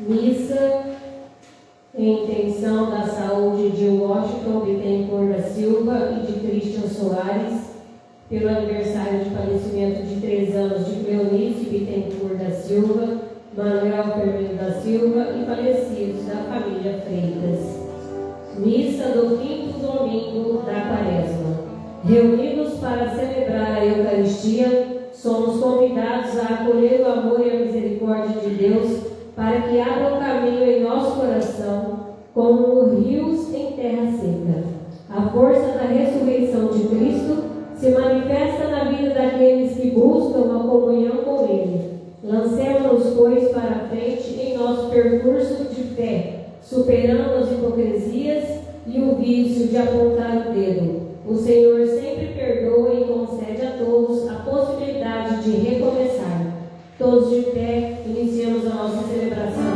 Missa em intenção da saúde de Washington Bittencourt da Silva e de Christian Soares, pelo aniversário de falecimento de 3 anos de Cleonice Bittencourt da Silva, Manuel Firmino da Silva e falecidos da família Freitas. Missa do 5º domingo da Quaresma. Reunidos para celebrar a Eucaristia, somos convidados a acolher o amor e a misericórdia de Deus para que abra um caminho em nosso coração, como rios em terra seca. A força da ressurreição de Cristo se manifesta na vida daqueles que buscam a comunhão com Ele. Lancemos-nos, pois, para a frente em nosso percurso de fé, superando as hipocrisias e o vício de apontar o dedo. O Senhor sempre perdoa e concede a todos a possibilidade de recomeçar. Todos de pé, iniciamos a nossa celebração.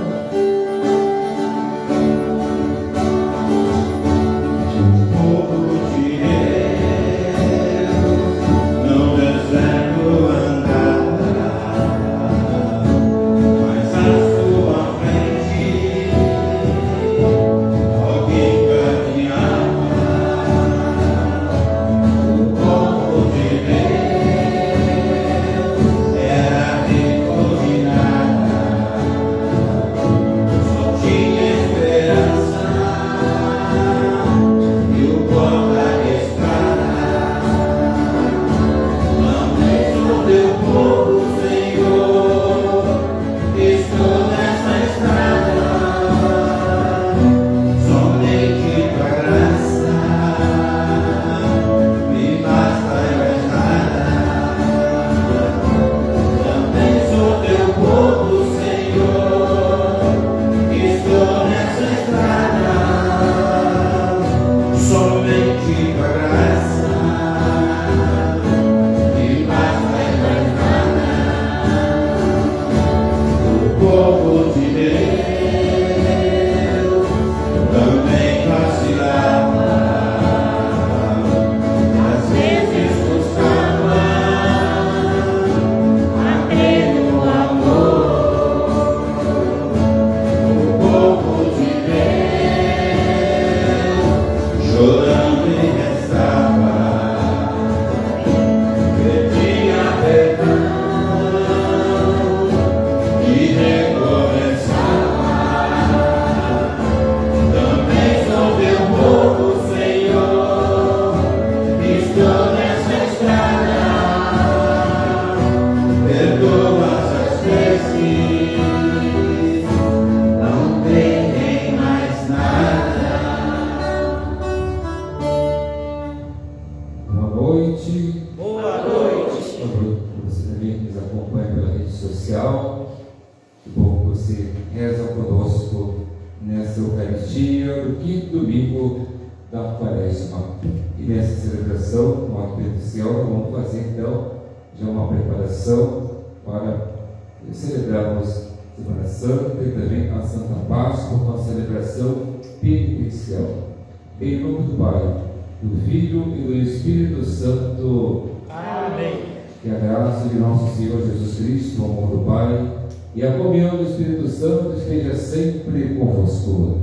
Em nome do Pai, do Filho e do Espírito Santo. Amém. Que a graça de nosso Senhor Jesus Cristo, o amor do Pai e a comunhão do Espírito Santo esteja sempre convosco.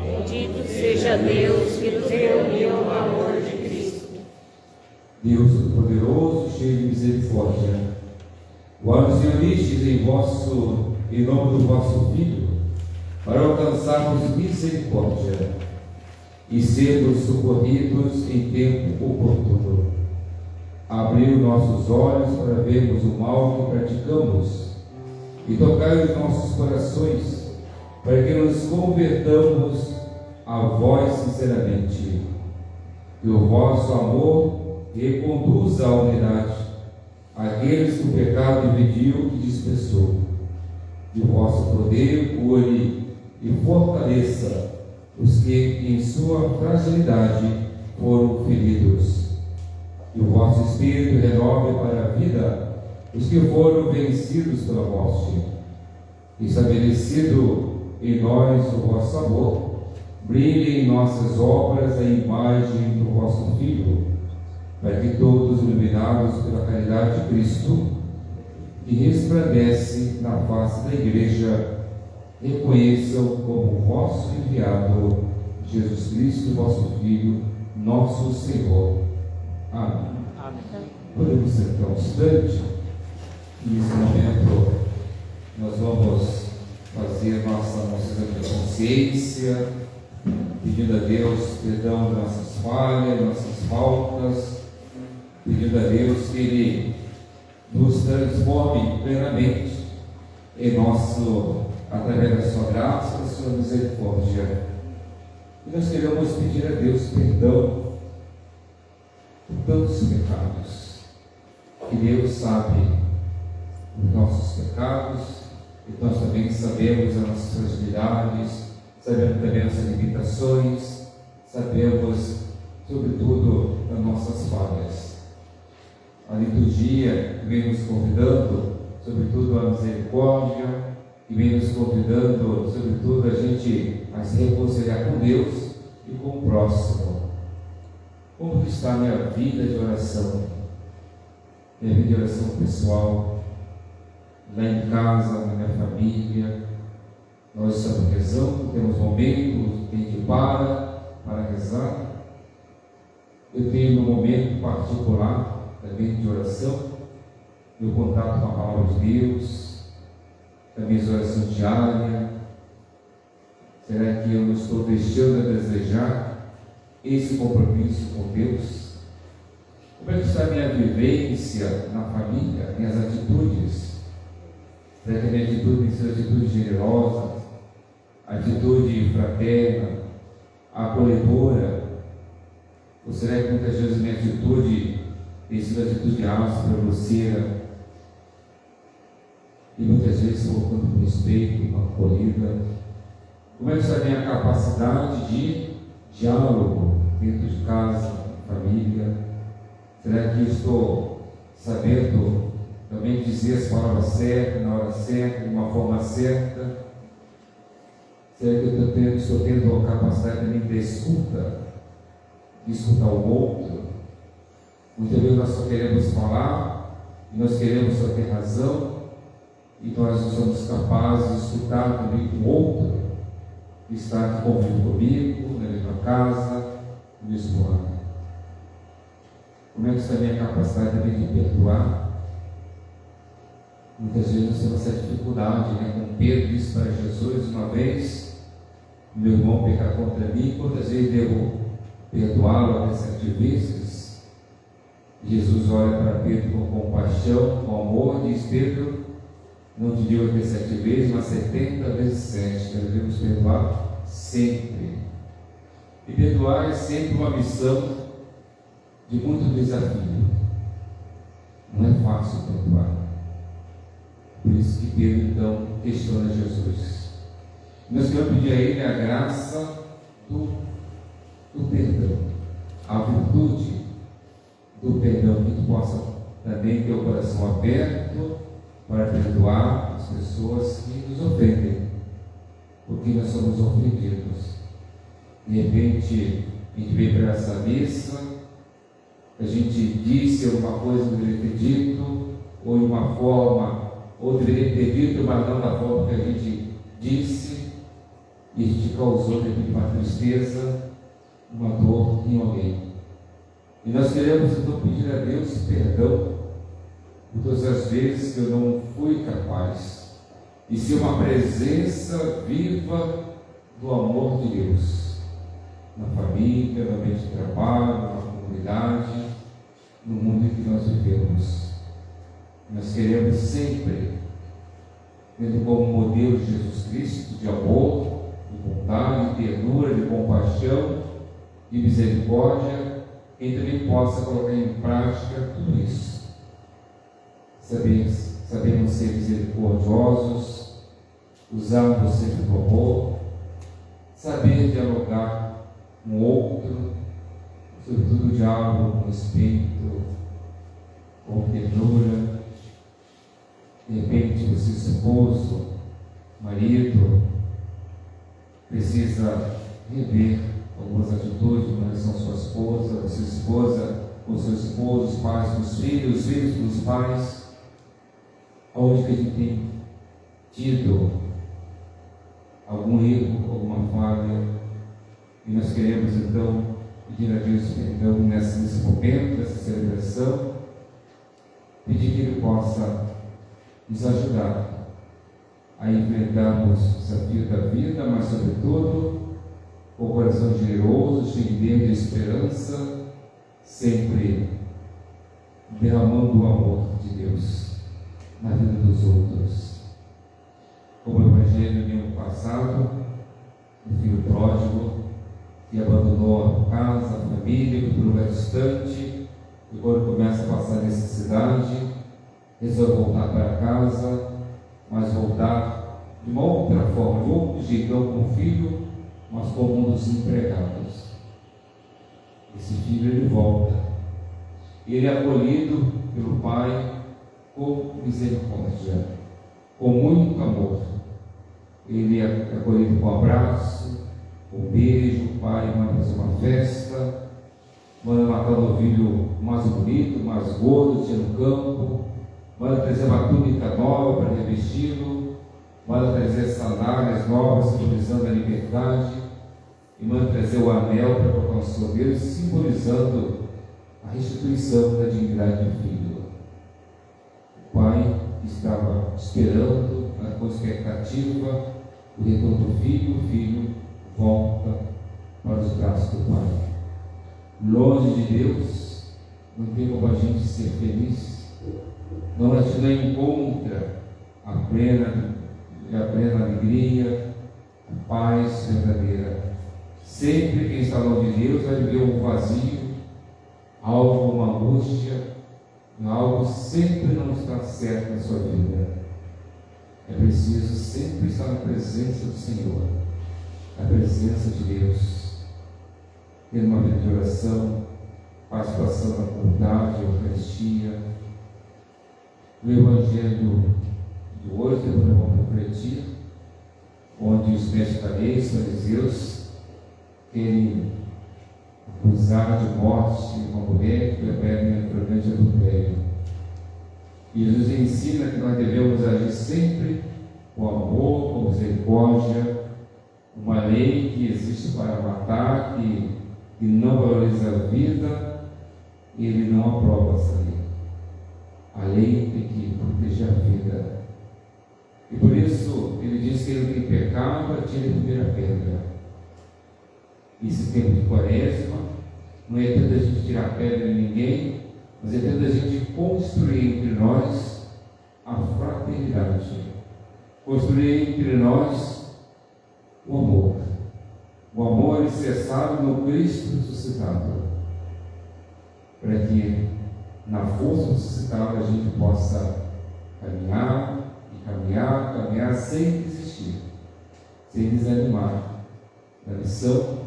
Bendito seja Deus que nos reuniu no amor de Cristo. Deus Todo-Poderoso, cheio de misericórdia, vós nos reunistes em nome do vosso Filho, para alcançarmos misericórdia e sermos socorridos em tempo oportuno. Abriu nossos olhos para vermos o mal que praticamos e tocai os nossos corações para que nos convertamos a vós sinceramente. Que o vosso amor reconduza à unidade aqueles que o pecado dividiu e dispersou. Que o vosso poder cure e fortaleça os que em sua fragilidade foram feridos. Que o vosso Espírito renove para a vida os que foram vencidos pela morte. Estabelecido em nós o vosso amor, brilhe em nossas obras a imagem do vosso Filho, para que todos, iluminados pela caridade de Cristo, que resplandece na face da Igreja, reconheçam como vosso enviado, Jesus Cristo, vosso Filho, nosso Senhor. Amém. Podemos sentar um instante, e nesse momento nós vamos fazer nosso exame de consciência, pedindo a Deus perdão das nossas falhas, nossas faltas, pedindo a Deus que Ele nos transforme plenamente em através da sua graça, da sua misericórdia. E nós queremos pedir a Deus perdão por tantos pecados, que Deus sabe os nossos pecados, e nós também sabemos as nossas fragilidades, sabemos também as limitações, sabemos sobretudo as nossas falhas. A liturgia vem nos convidando, sobretudo a misericórdia, e vem nos convidando, sobretudo, a gente a se reconciliar com Deus e com o próximo. Como que está a minha vida de oração? Minha vida de oração pessoal, lá em casa, na minha família. Nós estamos rezando, temos momentos em que para rezar. Eu tenho um momento particular também de oração, meu contato com a palavra de Deus, a minha oração diária. Será que eu não estou deixando a desejar esse compromisso com Deus? Como é que está a minha vivência na família, minhas atitudes? Será que a minha atitude tem sido atitude generosa, atitude fraterna, acolhedora? Ou será que muitas vezes a minha atitude tem sido atitude áspera, grosseira? E muitas vezes colocando com respeito, uma acolhida. Como é que está a minha capacidade de diálogo dentro de casa, família? Será que estou sabendo também dizer as palavras certas, na hora certa, de uma forma certa? Será que eu estou tendo a capacidade também de escutar o outro? Muitas vezes nós só queremos falar, e nós queremos só ter razão, e nós não somos capazes de escutar também o outro, que está aqui convivendo comigo, na mesma casa, no mesmo lar. Como é que está a minha capacidade também de perdoar? Muitas vezes nós temos essa dificuldade, como Pedro disse para Jesus uma vez: meu irmão pecar contra mim, quantas vezes devo perdoá-lo? Até 7 vezes. Jesus olha para Pedro com compaixão, com amor, e diz: Pedro, não te digo até 7 vezes, mas 70 vezes 7. Nós devemos perdoar sempre. E perdoar é sempre uma missão de muito desafio. Não é fácil perdoar. Por isso que Pedro então questiona Jesus. Nós queremos pedir a Ele a graça do perdão, a virtude do perdão, que tu possa também ter o coração aberto para perdoar as pessoas que nos ofendem, porque nós somos ofendidos. De repente, a gente veio para essa missa, a gente disse alguma coisa que deveria ter dito, ou de uma forma, ou deveria ter dito, mas não da forma que a gente disse, e a gente causou de repente uma tristeza, uma dor em alguém. E nós queremos então pedir a Deus perdão por todas as vezes que eu não fui capaz de ser uma presença viva do amor de Deus na família, no ambiente de trabalho, na comunidade, no mundo em que nós vivemos. Nós queremos sempre, tendo como modelo Jesus Cristo de amor, de bondade, de ternura, de compaixão, de misericórdia, quem também possa colocar em prática tudo isso. Sabemos ser misericordiosos, usarmos sempre o amor, saber dialogar com o outro, sobretudo o diálogo com respeito, com ternura. De repente, você, esposo, marido, precisa rever algumas atitudes com relação à sua esposa, a sua esposa com seu esposo, os pais com os filhos com os pais. Onde que a gente tem tido algum erro, alguma falha, e nós queremos então pedir a Deus perdão nesse momento, nessa celebração, pedir que Ele possa nos ajudar a enfrentarmos o desafio da vida, mas sobretudo com o coração generoso, cheio de esperança, sempre derramando o amor de Deus na vida dos outros. Como o Evangelho no ano passado, o filho pródigo que abandonou a casa, a família, foi para um lugar distante, e quando começa a passar necessidade, resolve voltar para casa, mas voltar de uma outra forma, de outro jeito, não como filho, mas como um dos empregados. Esse filho ele volta, ele é acolhido pelo pai com misericórdia, com muito amor. Ele é acolhido com um abraço, com um beijo. O pai manda fazer uma festa, manda matar o novilho mais bonito, mais gordo, tinha no campo, manda trazer uma túnica nova para revesti-lo, manda trazer sandálias novas simbolizando a liberdade, e manda trazer o anel para colocar no seu dedo, simbolizando a restituição da dignidade do filho. O pai estava esperando, com expectativa, o retorno do filho. O filho volta para os braços do pai. Longe de Deus, não tem como a gente ser feliz. Não, a gente não encontra a plena alegria, a paz verdadeira. Sempre quem está longe de Deus vai viver um vazio, algo, uma angústia, algo sempre não está certo na sua vida. É preciso sempre estar na presença do Senhor, na presença de Deus, tendo uma vida de oração, participação na comunidade, Eucaristia. No Evangelho de hoje, depois vamos refletir, onde os mestres da lei, os fariseus, querem acusar de morte uma mulher que foi pega em flagrante adultério. E Jesus ensina que nós devemos agir sempre com amor, com misericórdia, uma lei que existe para matar, que não valoriza a vida, e ele não aprova essa lei. A lei tem que proteger a vida. E por isso ele diz que ele não tem pecado, atire a primeira pedra. Esse tempo de Quaresma não é tempo da gente tirar pedra em ninguém, mas é tempo da gente construir entre nós a fraternidade, construir entre nós o amor. O amor incessável no Cristo ressuscitado, para que na força ressuscitada a gente possa caminhar sem desistir, sem desanimar da missão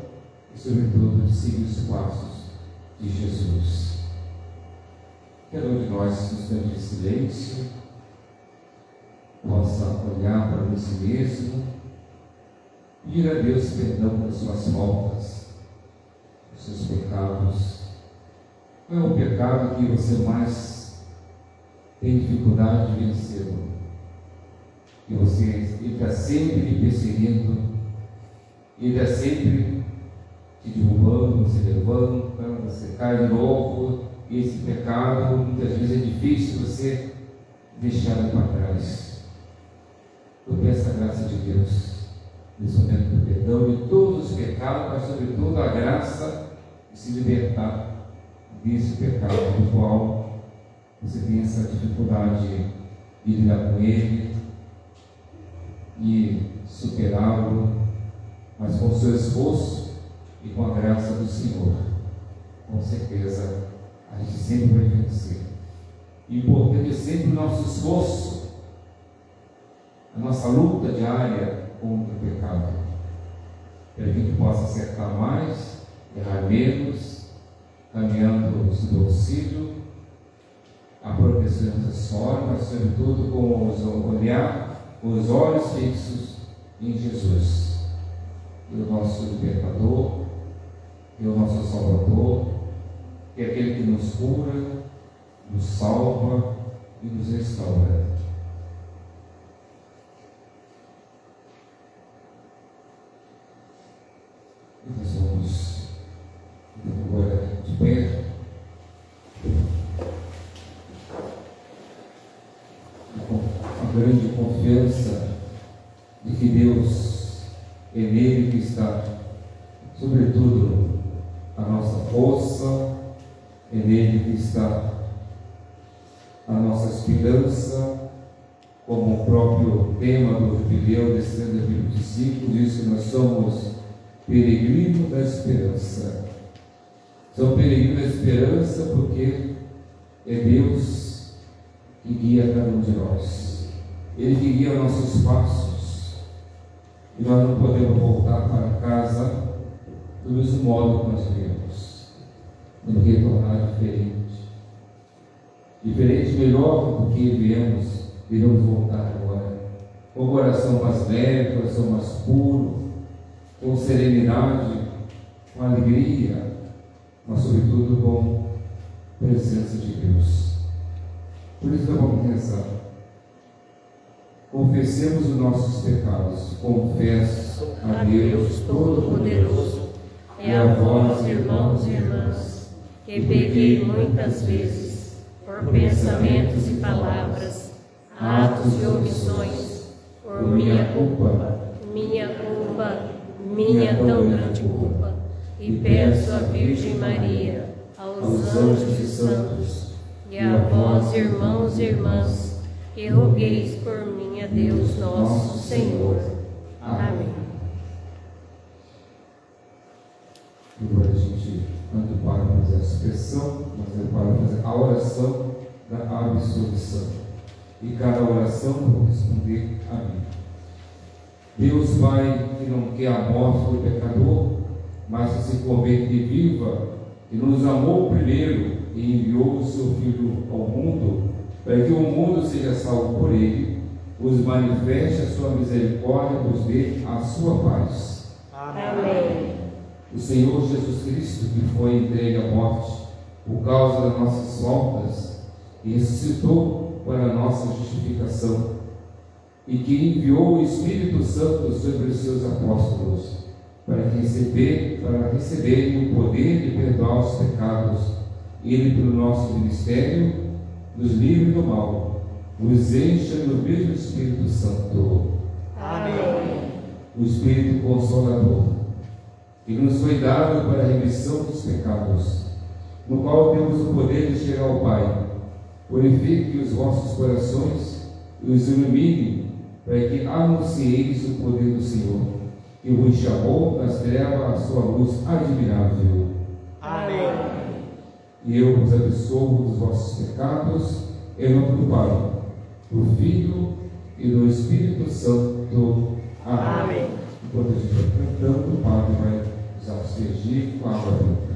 e sobretudo de seguir os passos de Jesus. Cada um de nós, no instante de silêncio, possa olhar para si mesmo, pedir a Deus perdão pelas suas faltas, pelos seus pecados. Qual é o pecado que você mais tem dificuldade de vencer? Que você está sempre te perseguindo, ele está sempre te derrubando, você levanta, você cai de novo. E esse pecado, muitas vezes é difícil você deixar ele para trás. Eu peço a graça de Deus, nesse momento do perdão de todos os pecados, mas sobretudo a graça de se libertar desse pecado do qual você tem essa dificuldade de lidar com ele e superá-lo, mas com o seu esforço e com a graça do Senhor, com certeza a gente sempre vai vencer. O importante é sempre o nosso esforço, a nossa luta diária contra o pecado, para que a gente possa acertar mais, errar menos, caminhando sob auxílio, a proteção acessória, mas sobretudo com os olhos fixos em Jesus, que é o nosso libertador, que é o nosso salvador, que é aquele que nos cura, nos salva e nos restaura. E nós vamos agora de pé. Com a grande confiança de que Deus é nele que está, sobretudo, a nossa força, é nele que está a nossa esperança, como o próprio tema do jubileu desse ano de 25 diz que nós somos peregrinos da esperança. Somos peregrinos da esperança porque é Deus que guia cada um de nós. Ele que guia nossos passos. E nós não podemos voltar para casa do mesmo modo que nós viemos. Vamos retornar diferente. Diferente, melhor do que viemos, iremos voltar agora. Com o coração mais leve, coração mais puro, com serenidade, com alegria, mas sobretudo com presença de Deus. Por isso que vamos rezar. Confessemos os nossos pecados. Confesso a Deus Todo-Poderoso e a vós, irmãos e irmãs, que pequei muitas vezes, por pensamentos e palavras, atos e omissões, por minha culpa, minha tão grande culpa, e peço à Virgem Maria, aos anjos e santos, e a vós, irmãos e irmãs, que rogueis por mim a Deus nosso Senhor. Amém. Agora a gente tanto para fazer a expressão, mas para fazer a oração da absolvição. E cada oração vai responder a mim. Deus Pai, que não quer a morte do pecador, mas que se converte e viva, que nos amou primeiro e enviou o seu Filho ao mundo, para que o mundo seja salvo por ele, os manifeste a sua misericórdia, nos dê a sua paz. Amém. O Senhor Jesus Cristo, que foi entregue à morte por causa das nossas faltas, e ressuscitou para a nossa justificação, e que enviou o Espírito Santo sobre os seus apóstolos, para receberem o poder de perdoar os pecados. Ele, pelo nosso ministério, nos livre do mal, nos encha no mesmo Espírito Santo. Amém. O Espírito Consolador, que nos foi dado para a remissão dos pecados, no qual temos o poder de chegar ao Pai. Purifique os vossos corações e os ilumine, para que anuncieis o poder do Senhor, que vos chamou das trevas à sua luz admirável. Amém. E eu vos absolvo dos vossos pecados, em nome do Pai, do Filho e do Espírito Santo. Amém. Enquanto a gente vai cantando, o Padre vai nos aspergir com a água branca.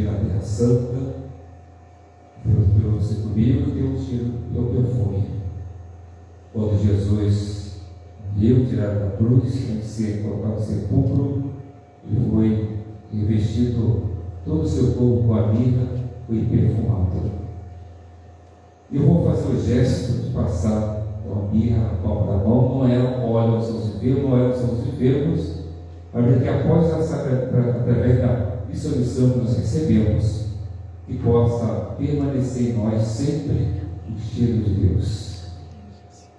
cheiro na Terra Santa, pelo comigo, deu um cheiro, deu perfume. Quando Jesus deu tirado da cruz, antes de ser colocado no sepulcro, ele foi revestido todo o seu corpo com a mirra, foi perfumado. Eu vou fazer o gesto de passar com a mirra na palma da mão, não é óleo aos seus enfermos, não é aos seus enfermos, mas que após através da dissolução que nós recebemos, que possa permanecer em nós sempre o cheiro de Deus,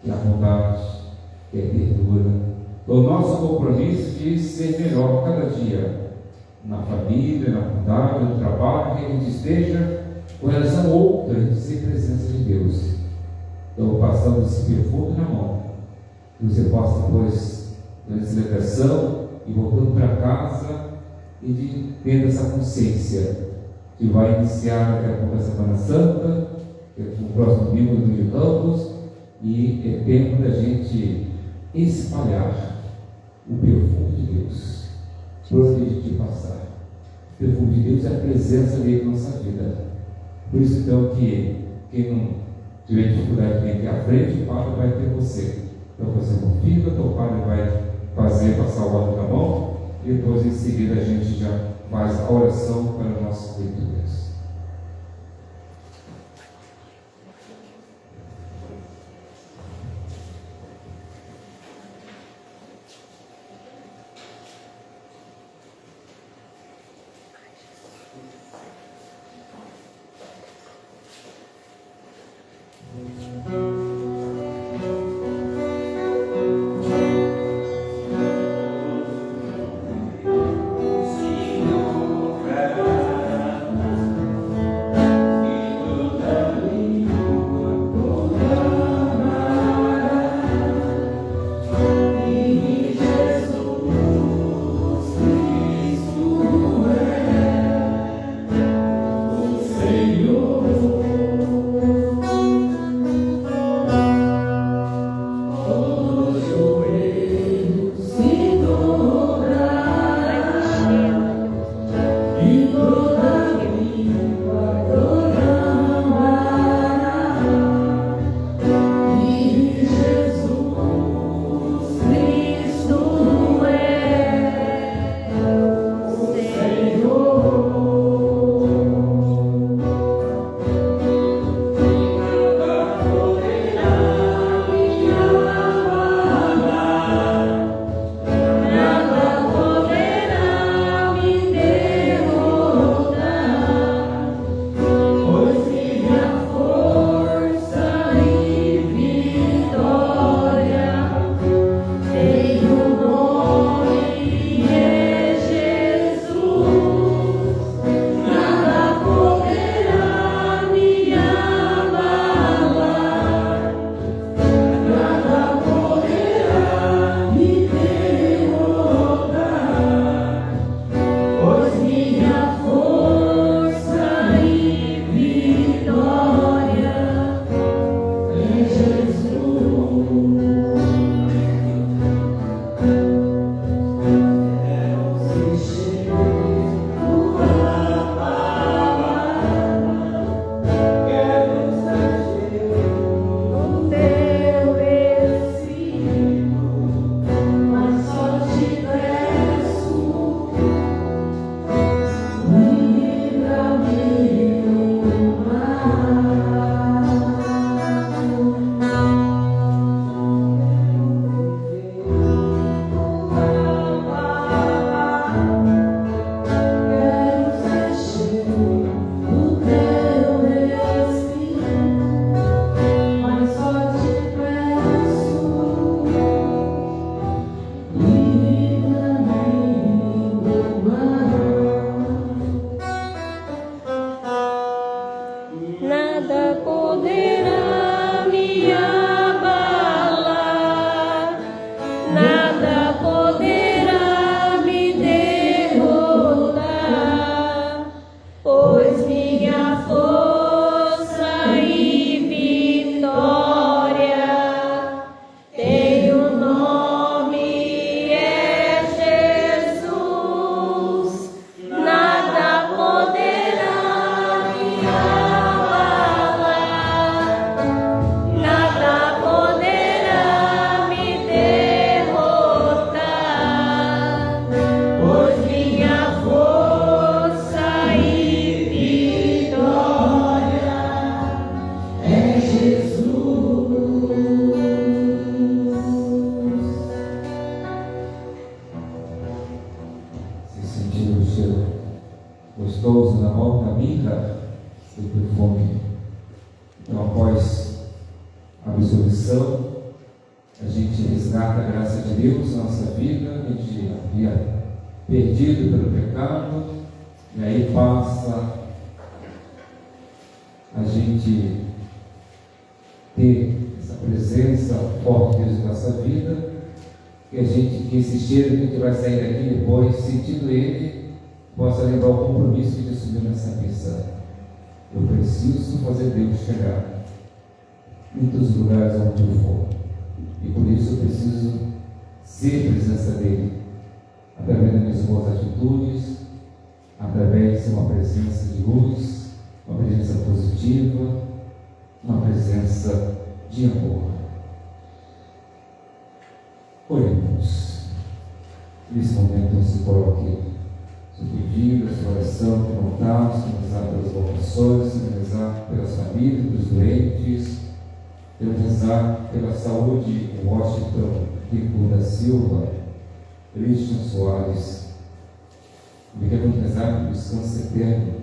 que é a bondade, que é a ternura, o nosso compromisso de ser melhor cada dia, na família, na bondade, no trabalho, que a gente esteja com relação a outra, sem presença de Deus. Então, passando esse perfume na mão, que você possa depois, na celebração, e voltando para casa, e de ter essa consciência, que vai iniciar daqui a pouco a Semana Santa, que é o próximo domingo de Ramos, e é tempo da gente espalhar o perfume de Deus, por onde a gente passar. O perfume de Deus é a presença dele na nossa vida. Por isso, então, que quem não tiver dificuldade de vir aqui à frente, o Padre vai ter você. Então, fazer uma fila, então o Padre vai passar o óleo na mão, e depois, em seguida, a gente já faz a oração para as nossas leituras. gostoso na volta amiga do perfume. Então, após a absolvição, a gente resgata a graça de Deus na nossa vida. A gente havia perdido pelo pecado, e aí passa a gente ter essa presença forte de Deus na nossa vida, que esse cheiro que a gente vai sair daqui depois, sentindo ele, possa lembrar o compromisso que a gente assumiu nessa missão. Eu preciso fazer Deus chegar em todos os lugares onde eu for, e por isso eu preciso ser presença dele, através das minhas boas atitudes, através de uma presença de luz, uma presença positiva, uma presença de amor. Oremos. Nesse momento se coloque seu pedido, sua oração, perguntar, rezar pelas vocações, rezar pelas famílias, pelos doentes, rezar pela saúde em Washington, Rico da Silva, Christian Soares. Queremos rezar pelo descanso eterno,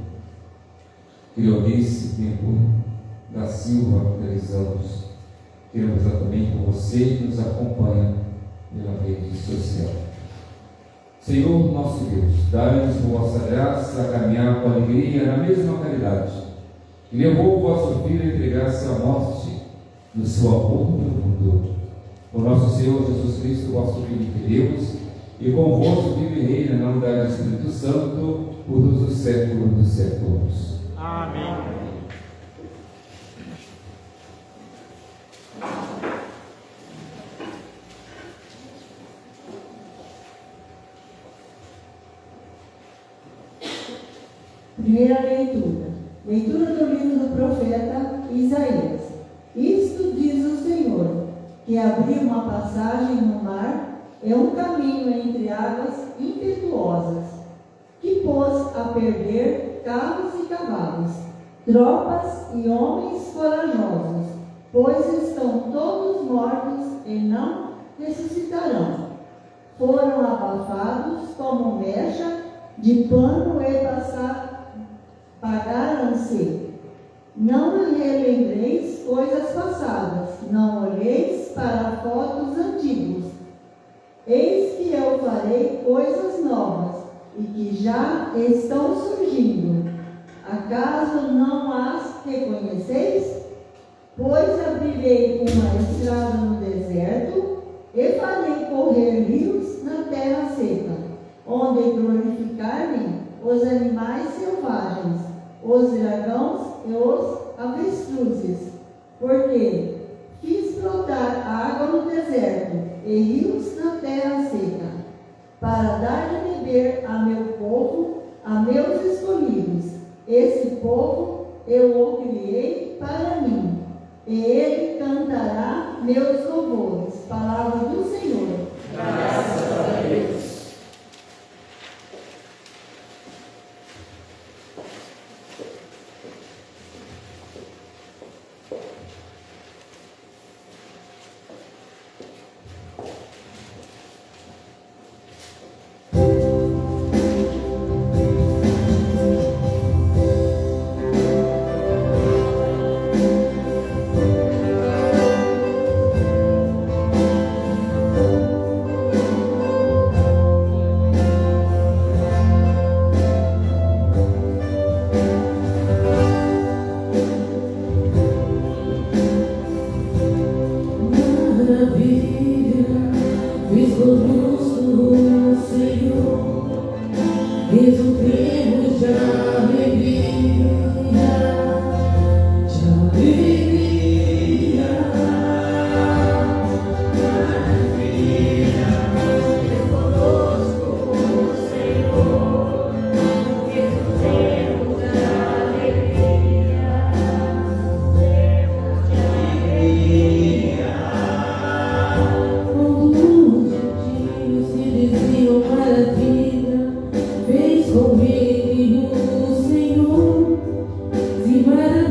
Leonice Tempo da Silva, 3 anos. Queremos rezar também por você que nos acompanha pela rede social. Senhor nosso Deus, dai-nos por vossa graça a caminhar com alegria na mesma caridade, que levou o vosso Filho a entregar-se à morte no seu amor pelo mundo. O nosso Senhor Jesus Cristo, vosso Filho de Deus, e convosco vive e reina na unidade do Espírito Santo por todos os séculos dos séculos. Amém. Primeira leitura. Leitura do livro do profeta Isaías. Isto diz o Senhor, que abriu uma passagem no mar, é um caminho entre águas impetuosas, que pôs a perder carros e cavalos, tropas e homens corajosos, pois estão todos mortos e não ressuscitarão. Foram abafados como mecha de pano e pagaram-se. Não relembreis coisas passadas, não olheis para fotos antigos. Eis que eu farei coisas novas, e que já estão surgindo. Acaso não as reconheceis? Pois abrirei uma estrada no deserto, e farei correr rios na terra seca, onde glorificar-me os animais selvagens, os dragões e os avestruzes, porque fiz brotar água no deserto e rios na terra seca, para dar de beber a meu povo, a meus escolhidos. Esse povo eu o criei para mim, e ele cantará meus louvores. Palavra do Senhor. Graças a Deus.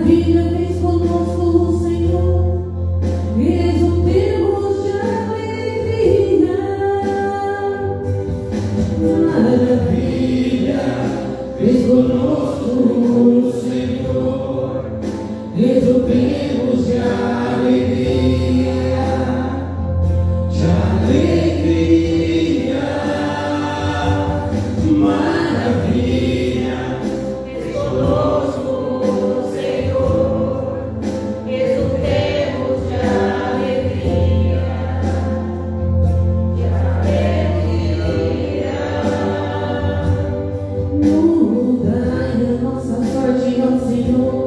Maravilha fez conosco o Senhor, exultemos de alegria. Maravilha fez conosco o Senhor, exultemos de alegria, de alegria. Maravilha fez conosco o Senhor, exultemos de alegria, de alegria. Mudai a nossa sorte, ó Senhor,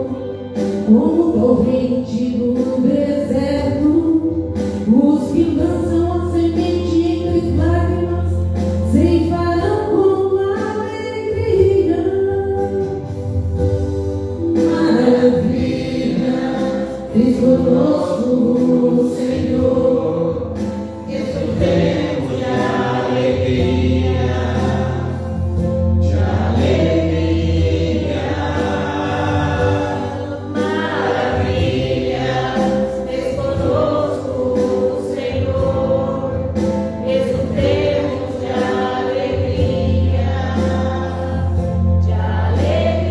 como torrente no deserto. Os que lançam a semente entre lágrimas ceifarão com alegria. Maravilha fez conosco o Senhor, exultemos de alegria, de alegria. Maravilha fez conosco o Senhor, exultemos de alegria, de alegria.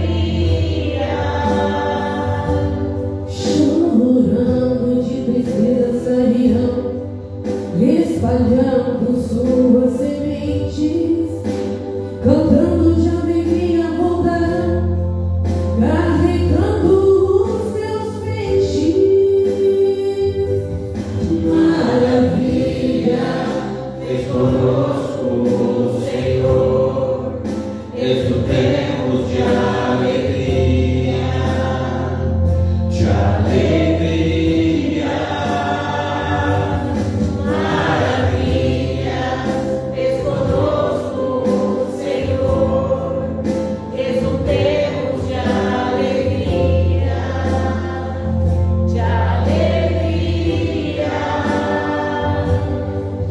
Chorando de tristeza sairão, espalhando suas sementes, cantando de alegria voltarão, carregando os seus feixes. Maravilha fez conosco o Senhor, exultemos de alegria, de alegria. Maravilha fez conosco o Senhor, exultemos de alegria, de alegria,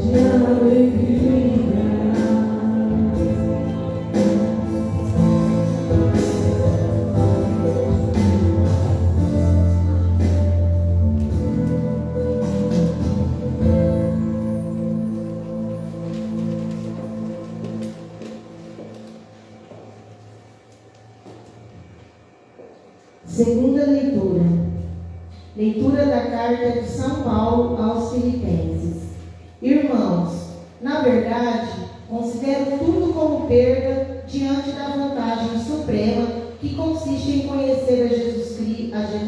de alegria. Segunda leitura. Leitura da carta de São Paulo aos Filipenses. Irmãos, na verdade, considero tudo como perda diante da vantagem suprema que consiste em conhecer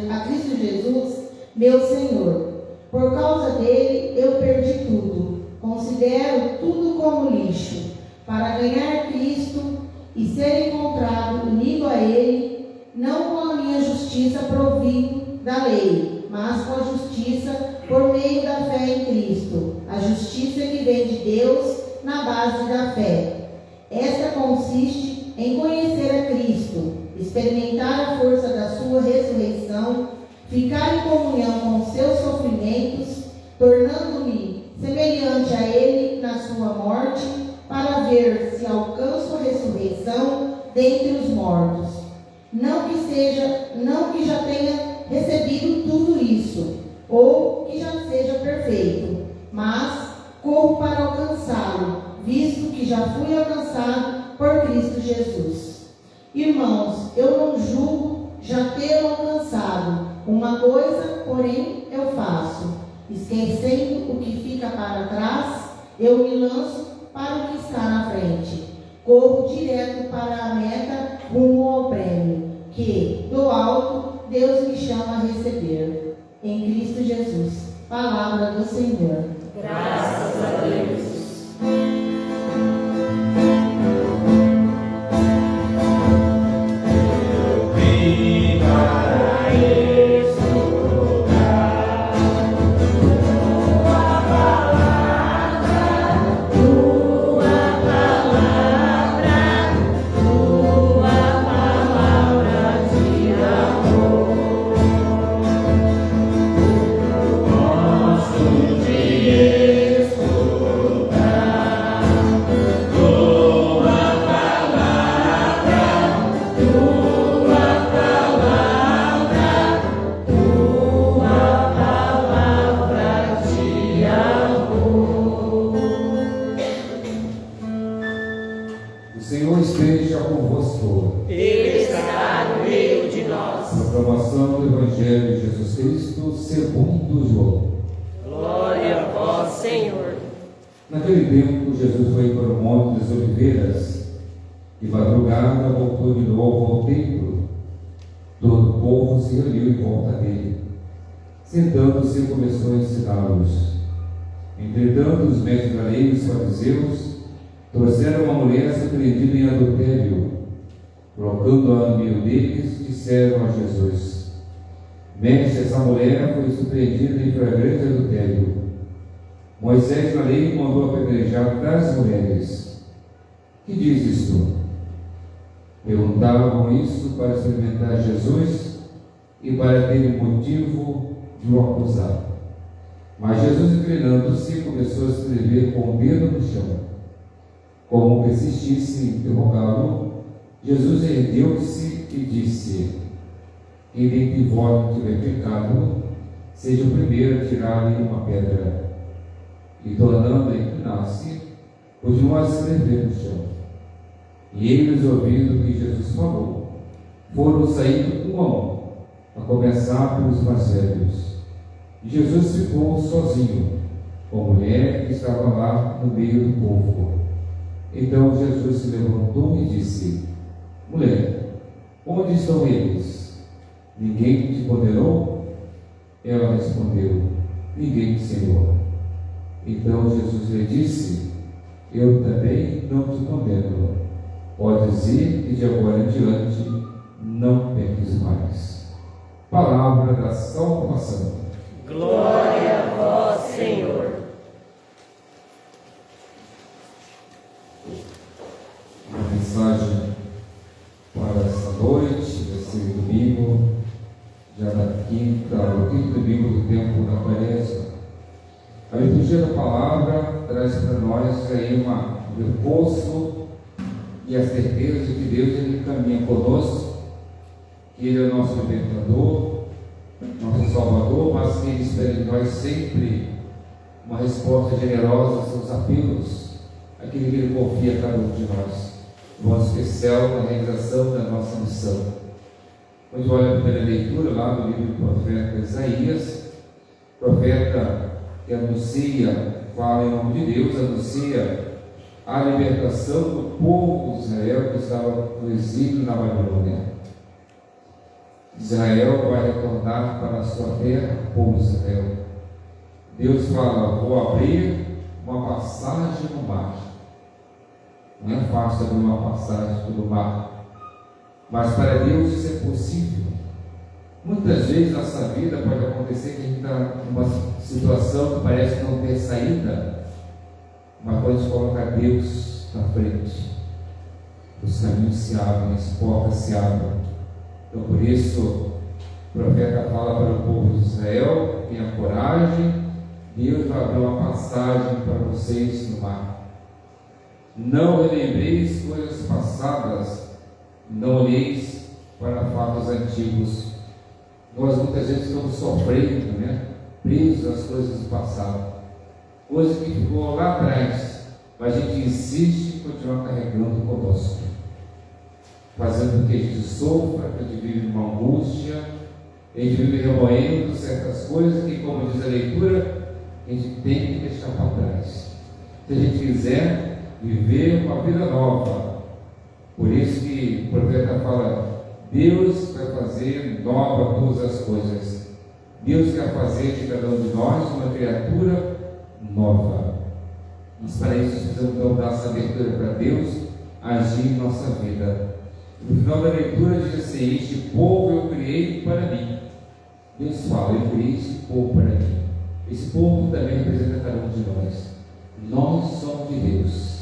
a Cristo Jesus, meu Senhor. Por causa dele, eu perdi tudo. Considero tudo como lixo, para ganhar Cristo e ser encontrado unido a ele, não com a minha justiça provindo da lei, mas com a justiça por meio da fé em Cristo, a justiça que vem de Deus na base da fé. Esta consiste em conhecer a Cristo, experimentar a força da sua ressurreição, ficar em comunhão com os seus sofrimentos, tornando-me semelhante a ele na sua morte, para ver se alcanço a ressurreição dentre os mortos. Não que já tenha recebido tudo isso, ou que já seja perfeito, mas corro para alcançá-lo, visto que já fui alcançado por Cristo Jesus. Irmãos, eu não julgo já tê-lo alcançado. Uma coisa, porém, eu faço, esquecendo o que fica para trás, eu me lanço para o que está na frente. Corro direto para a meta, rumo ao prêmio, que, do alto, Deus me chama a receber. Em Cristo Jesus. Palavra do Senhor. Graças a Deus. Escutar Proclamação do Evangelho de Jesus Cristo segundo João. Glória a vós, Senhor. Naquele tempo, Jesus foi para o Monte das Oliveiras e, madrugada, voltou de novo ao templo. Todo o povo se reuniu em volta dele. Sentando-se, começou a ensiná-los. Entretanto, os mestres da lei e os fariseus trouxeram uma mulher surpreendida em adultério. Colocando-a no meio deles, disseram a Jesus: Mestre, essa mulher foi surpreendida em flagrante adultério. Moisés na lei mandou apedrejar tais mulheres. Que dizes tu? Perguntavam isso para experimentar Jesus e para terem motivo de o acusar. Mas Jesus, inclinando-se, começou a escrever com o dedo no chão. Como persistisse em interrogá-lo, Jesus ergueu-se e disse: Quem dentre vós tiver pecado, seja o primeiro a tirar-lhe uma pedra. E, tornando a inclinar-se, continuou a escrever no chão. E eles, ouvindo o que Jesus falou, foram saindo um a um, a começar pelos mais velhos. E Jesus ficou sozinho, com a mulher que estava lá no meio do povo. Então Jesus se levantou e disse: Mulher, onde estão eles? Ninguém te condenou? Ela respondeu: Ninguém, Senhor. Então Jesus lhe disse: Eu também não te condeno. Podes ir e de agora em diante não peques mais. Palavra da salvação. Glória a vós, Senhor. Uma mensagem para essa noite, esse domingo, já o quinto domingo do tempo da Quaresma. A liturgia da palavra traz para nós aí um reforço e a certeza de que Deus ele caminha conosco, que Ele é o nosso libertador, nosso Salvador, mas que Ele espera de nós sempre uma resposta generosa aos seus apelos, aquele que Ele confia a cada um de nós, de modo especial na realização da nossa missão. Quando olha a primeira leitura lá do livro do profeta Isaías, profeta que anuncia, fala em nome de Deus, anuncia a libertação do povo de Israel que estava no exílio na Babilônia. Israel vai retornar para a sua terra, o povo de Israel. Deus fala: vou abrir uma passagem no mar. Não é fácil abrir uma passagem pelo mar, mas para Deus isso é possível. Muitas vezes na nossa vida pode acontecer que a gente está numa situação que parece não ter saída, mas quando a gente coloca Deus na frente, os caminhos se abrem, as portas se abrem. Então por isso o profeta fala para o povo de Israel: tenha coragem, Deus vai abrir uma passagem para vocês no mar. Não relembreis coisas passadas, não olheis para fatos antigos. Nós muitas vezes estamos sofrendo, presos às coisas do passado, coisa que ficou lá atrás, mas a gente insiste em continuar carregando conosco, fazendo com que a gente sofra, que a gente vive uma angústia, a gente vive remoendo certas coisas que, como diz a leitura, a gente tem que deixar para trás, se a gente quiser viver uma vida nova. Por isso que o profeta fala: Deus vai fazer nova todas as coisas. Deus quer fazer de cada um de nós uma criatura nova. Mas para isso precisamos então dar essa abertura para Deus agir em nossa vida. No final da leitura diz assim: este povo eu criei para mim. Deus fala: eu criei este povo para mim. Esse povo também representa cada um de nós. Nós somos de Deus.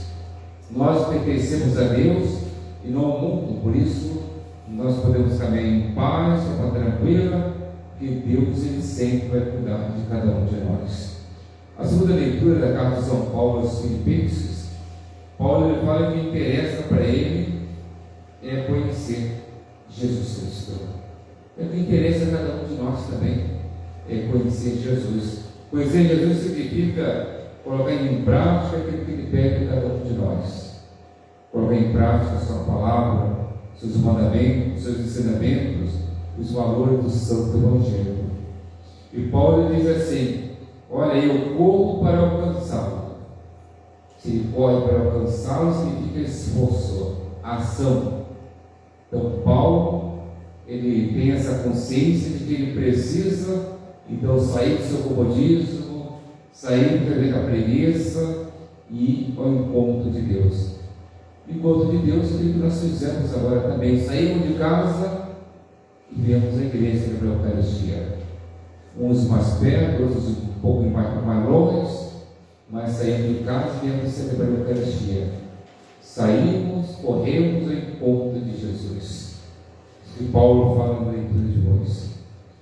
Nós pertencemos a Deus e não ao mundo. Por isso nós podemos caminhar em paz, de forma tranquila, que Deus ele sempre vai cuidar de cada um de nós. A segunda leitura da carta de São Paulo aos Filipenses, Paulo ele fala que o que interessa para ele é conhecer Jesus Cristo. O que interessa a cada um de nós também é conhecer Jesus. Conhecer Jesus significa colocar em prática aquilo que Ele pede de cada um de nós. Colocar em prática a sua palavra, seus mandamentos, seus ensinamentos, os valores do Santo Evangelho. E Paulo diz assim: olha, eu corro para alcançá-lo. Se ele corre para alcançá-lo, significa esforço, ação. Então Paulo, ele tem essa consciência de que ele precisa, então, sair do seu comodismo, sair da preguiça e ir ao encontro de Deus. O encontro de Deus é o que nós fizemos agora também. Saímos de casa e viemos à igreja celebrar a Eucaristia. Uns mais perto, outros um pouco mais longe, mas saímos de casa e viemos celebrar a Eucaristia. Saímos, corremos ao encontro de Jesus. Isso que Paulo fala no leitura de hoje.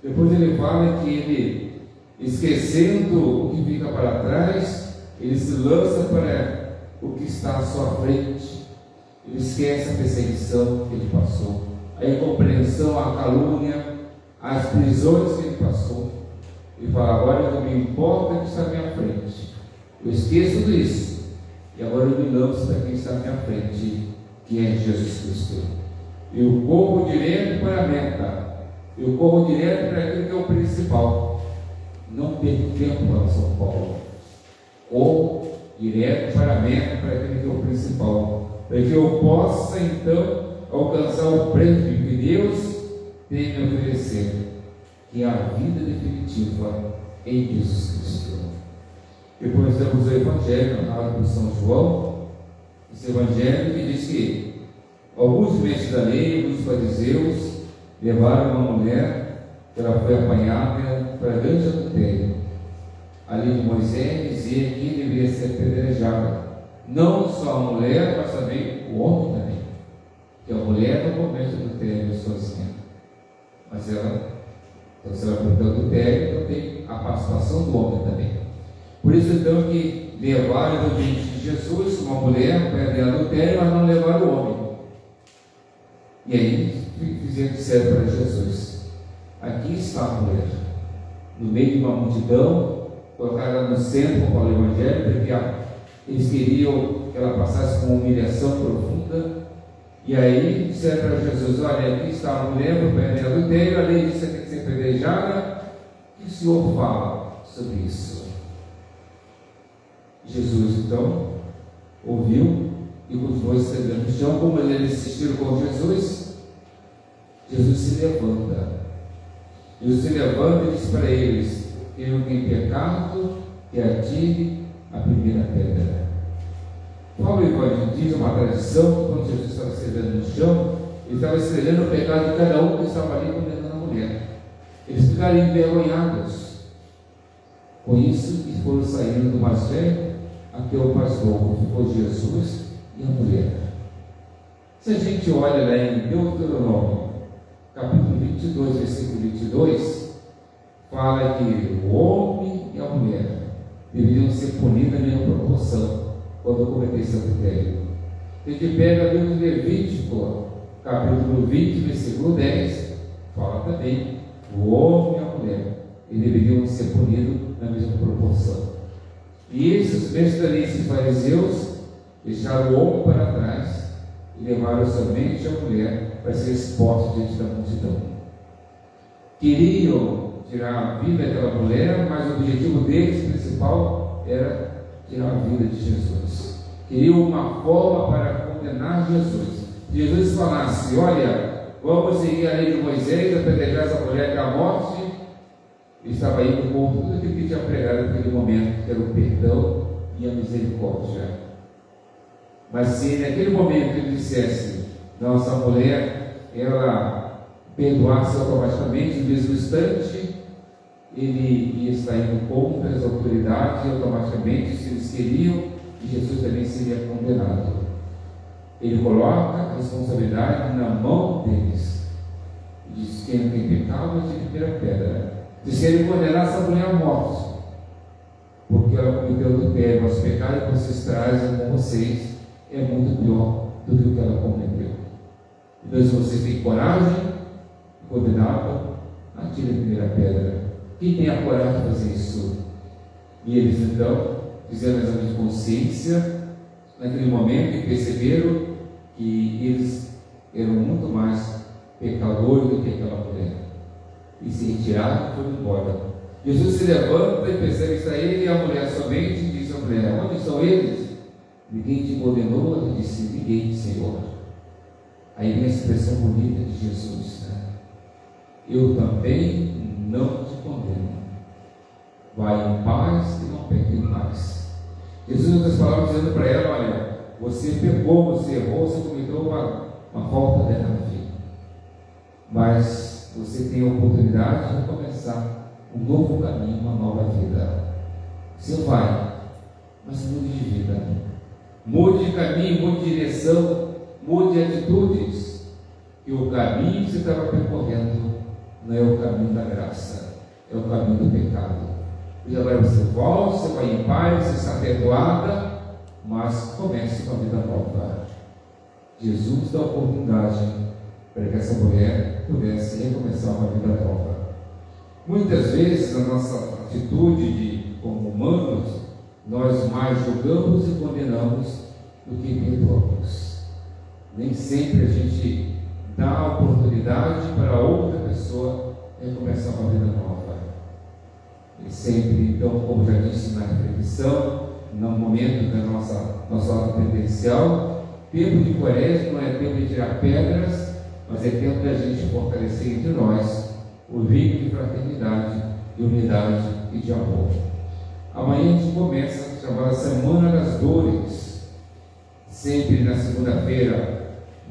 Depois ele fala que ele, esquecendo o que fica para trás, ele se lança para o que está à sua frente. Ele esquece a perseguição que ele passou, a incompreensão, a calúnia, as prisões que ele passou. Ele fala: agora eu não me importa o que está à minha frente. Eu esqueço tudo isso. E agora eu me lanço para quem está à minha frente, que é Jesus Cristo. Eu corro direto para a meta. Eu corro direto para aquilo que é o principal. Não perco tempo para São Paulo. Corro direto para a meta, para aquilo que é o principal. Para que eu possa então alcançar o prêmio que Deus tem me oferecer, que é a vida definitiva em Jesus Cristo. Depois temos o Evangelho, narrado por São João. Esse Evangelho que diz que alguns mestres da lei, alguns fariseus, levaram uma mulher que ela foi apanhada para grande adultério. A lei de Moisés dizia que deveria ser apedrejada. Não só a mulher, mas também o homem também. Que a mulher não comete adultério sozinha. Mas ela, então, se ela comete adultério, então tem a participação do homem também. Por isso então que levaram do diante de Jesus uma mulher para adultério, mas não levaram o homem. E aí disseram para Jesus: aqui está a mulher, no meio de uma multidão, colocaram ela no centro para o Evangelho, porque eles queriam que ela passasse com uma humilhação profunda. E aí disseram para Jesus: olha, aqui está a mulher por pé de adultério, a lei diz que tem que ser apedrejada. O que o Senhor fala sobre isso? Jesus então ouviu e continuou estendendo no chão. Como eles insistiram com Jesus, Jesus se levanta. Jesus se levanta e diz para eles: quem não tem pecado, que atire a primeira pedra. Paulo Evangelho diz uma tradição que quando Jesus estava escrevendo no chão, ele estava escrevendo o pecado de cada um que estava ali condenando a mulher. Eles ficaram envergonhados com isso e foram saindo do mais velho até o mais novo, que foi Jesus e a mulher. Se a gente olha lá em Deuteronômio, capítulo 22, versículo 22, fala que o homem e a mulher deveriam ser punidos na mesma proporção quando cometesse adultério. A gente pega ali no Levítico, capítulo 20, versículo 10, fala também: o homem e a mulher deveriam ser punidos na mesma proporção. E esses mestres e fariseus deixaram o homem para trás e levaram somente a mulher para ser exposta diante da multidão. Queriam tirar a vida daquela mulher, mas o objetivo deles principal era tirar a vida de Jesus. Queriam uma forma para condenar Jesus. Se Jesus falasse: olha, vamos seguir a lei de Moisés, apedrejar essa mulher até a morte, ele estava indo com tudo aquilo que tinha pregado naquele momento, que era o perdão e a misericórdia. Mas se naquele momento ele dissesse: não, essa mulher, ela perdoasse automaticamente, no mesmo instante, ele ia estar indo contra as autoridades, e automaticamente, se eles queriam, Jesus também seria condenado. Ele coloca a responsabilidade na mão deles. Diz: quem não tem pecado, atire a primeira pedra. Diz que ele condenasse a mulher à morte, porque ela cometeu adultério, mas o pecado que vocês trazem com vocês é muito pior do que o que ela cometeu. Então, se vocês têm coragem de condená-la, atire a primeira pedra. Quem tem a coragem de fazer isso? E eles então fizeram exame de consciência naquele momento e perceberam que eles eram muito mais pecadores do que aquela mulher. se retiraram e foram embora. Jesus se levanta e percebe que está ele e a mulher somente, e diz à mulher: onde estão eles? Ninguém te condenou? Ele disse: ninguém, Senhor. Aí vem a expressão bonita de Jesus, né? Eu também não te condeno. Vai em paz e não peque mais. Jesus, em outras palavras, dizendo para ela: olha, você pecou, você errou, você cometeu uma falta dela na vida, mas você tem a oportunidade de começar um novo caminho, uma nova vida. Você vai, mas mude de vida, mude de caminho, mude de direção, mude de atitudes, e o caminho que você estava percorrendo não é o caminho da graça, é o caminho do pecado. E agora você volta, você vai em paz, você está perdoada, mas comece uma vida nova. Jesus dá a oportunidade para que essa mulher pudesse recomeçar uma vida nova. Muitas vezes, a nossa atitude como humanos, nós mais julgamos e condenamos do que perdoamos. Nem sempre a gente dá a oportunidade para outra pessoa recomeçar uma vida nova. E sempre, então, como já disse na reflexão, no momento da nossa aula penitencial, tempo de quaresma não é tempo de tirar pedras, mas é tempo da gente fortalecer entre nós o vínculo de fraternidade, de unidade e de amor. Amanhã a gente começa a chamada Semana das Dores, sempre na segunda-feira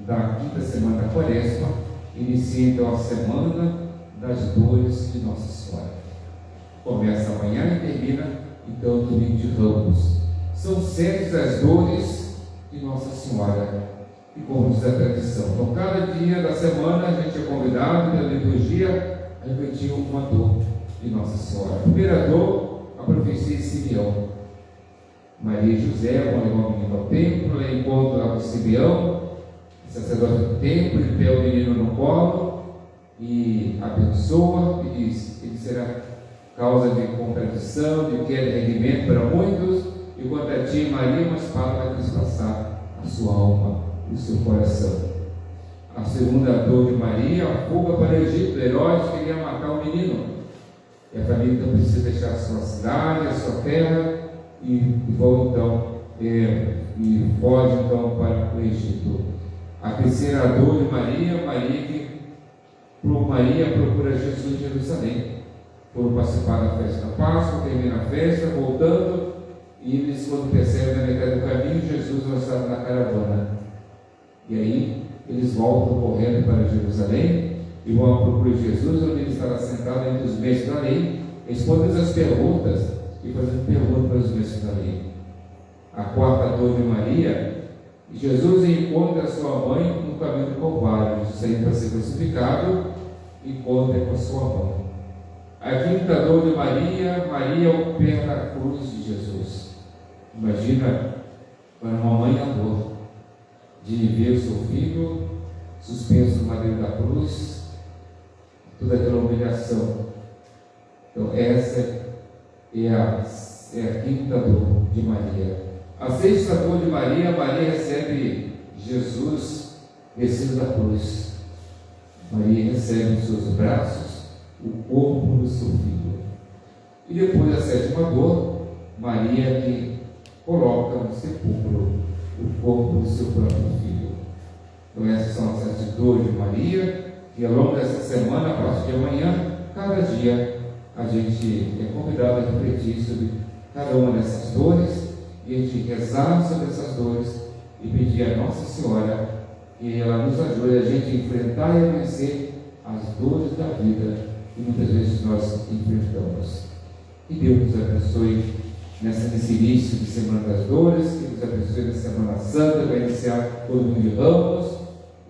da quinta semana da quaresma, inicia então a Semana das Dores de Nossa Senhora. Começa amanhã e termina então no domingo de Ramos. São 7 das dores de Nossa Senhora, e como diz a tradição. Então, cada dia da semana a gente é convidado pela liturgia a refletir uma dor de Nossa Senhora. A primeira dor, a profecia de Simeão. Maria e José vão levar o menino ao templo, ela encontra lá com Simeão, sacerdote do templo, ele pega o menino no colo e abençoa e diz: ele será causa de contradição, de queda de rendimento para muitos, e quanto a ti, Maria, uma espada vai trespassar a sua alma e o seu coração. A segunda dor de Maria, a fuga para o Egito. Herodes queria matar o menino, e a família então precisa deixar a sua cidade, a sua terra, e vão então, e foge então para o Egito. A terceira dor de Maria, Maria procura Jesus em Jerusalém. Foram participar da festa da Páscoa, termina a festa, voltando, e eles, quando percebem na metade do caminho, Jesus não estava na caravana. E aí eles voltam correndo para Jerusalém e vão à procura de Jesus, onde ele estará sentado entre os mestres da lei, respondendo as perguntas e fazendo perguntas para os mestres da lei. A quarta dor de Maria, Jesus encontra a sua mãe no caminho do Calvário, saindo para ser crucificado, encontra com a sua mãe. A quinta dor de Maria, ao pé da cruz de Jesus. Imagina para uma mãe a dor de ver o seu filho suspenso no madeiro da cruz, toda aquela humilhação. Então essa é a quinta dor de Maria. A sexta dor de Maria recebe Jesus descido da cruz. Maria recebe em seus braços o corpo do seu filho. E depois a sétima dor, Maria que coloca no sepulcro o corpo do seu próprio filho. Então essas são as 7 dores de Maria, e ao longo dessa semana, a partir de amanhã, cada dia a gente é convidado a refletir sobre cada uma dessas dores, e a gente rezar sobre essas dores e pedir a Nossa Senhora que ela nos ajude a gente a enfrentar e a vencer as dores da vida que muitas vezes nós enfrentamos. Que Deus nos abençoe nesse início de Semana das Dores, que nos abençoe na Semana Santa, que vai iniciar o domingo de Ramos,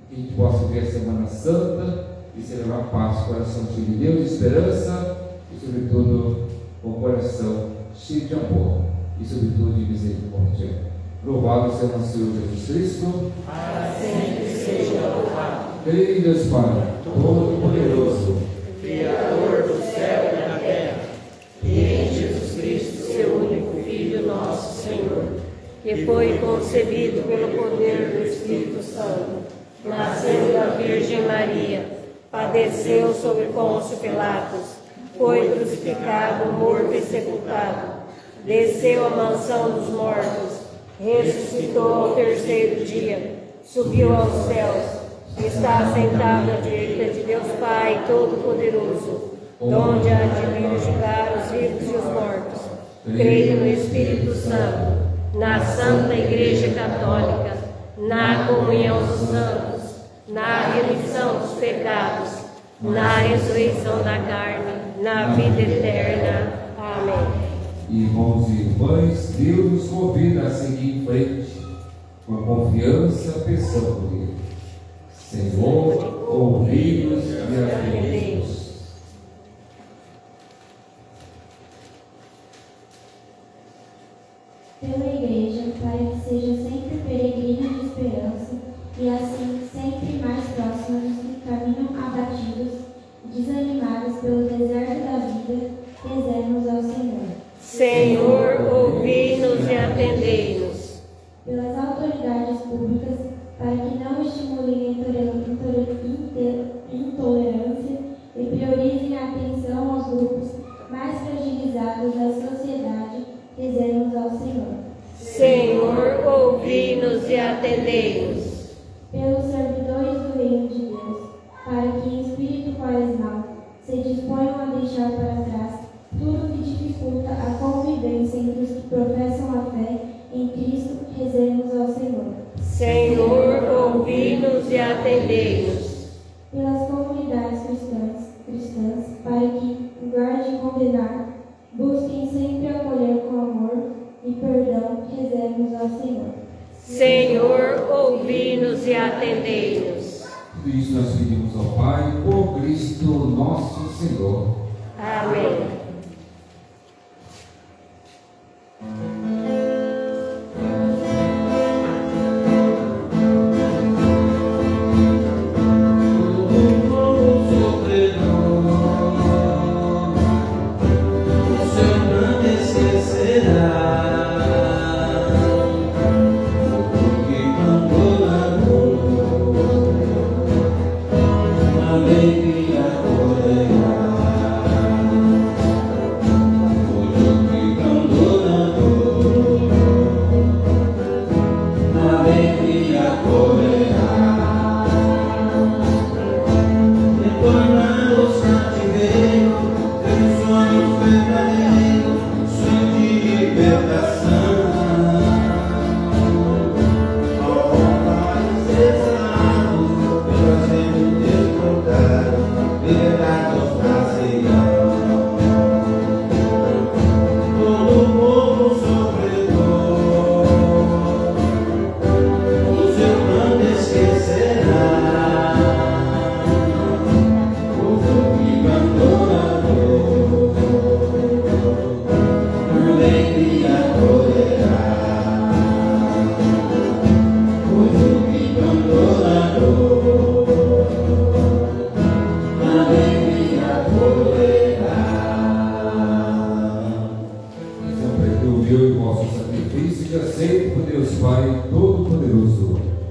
que a gente possa ver a Semana Santa e celebrar paz, coração cheio de Deus, de esperança e, sobretudo, com o coração cheio de amor e, sobretudo, de misericórdia. Louvado seja nosso Senhor Jesus Cristo. Para sempre seja louvado. Creio em Deus Pai, Todo-Poderoso, Criador do céu e da terra, e em Jesus Cristo, seu único Filho, nosso Senhor, que foi concebido pelo poder do Espírito Santo, nasceu da Virgem Maria, padeceu padeceu sob Pôncio Pilatos, foi crucificado, morto e sepultado, desceu à mansão dos mortos, ressuscitou ao terceiro dia, subiu aos céus, está sentado à direita de Deus Pai Todo-Poderoso, donde há de vir julgar os vivos e os mortos. Creio no Espírito Santo, na Santa Igreja Católica, na comunhão dos santos, na remissão dos pecados, na ressurreição da carne, na vida eterna. Amém. Irmãos e irmãs, Deus nos convida a seguir em frente, com confiança, peçamos-lhe: Senhor, ouvi-nos e atendei-nos. Pela Igreja, para que seja sempre peregrina de esperança e assim sempre mais próxima dos que caminham abatidos e desanimados pelo deserto da vida, rezemos ao Senhor. Senhor, ouvi-nos e atendei-nos. Pelas autoridades públicas, para que não estimulem a intolerância e priorizem a atenção aos grupos mais fragilizados da sociedade, rezemos ao Senhor. Senhor, ouvi-nos e atendei-nos. Pelos servidores do reino de Deus, para que em espírito quaresmal se disponham a deixar para trás tudo que dificulta a convivência entre os que professam a fé em Cristo, rezemos ao Senhor. Senhor, ouvi-nos e atendei-nos. Pelas comunidades cristãs, para que, em lugar de condenar, busquem sempre acolher com amor e perdão, rezemos ao Senhor. Senhor, ouvi-nos e atendei-nos. Tudo isso nós pedimos ao Pai, por Cristo nosso Senhor. Amém.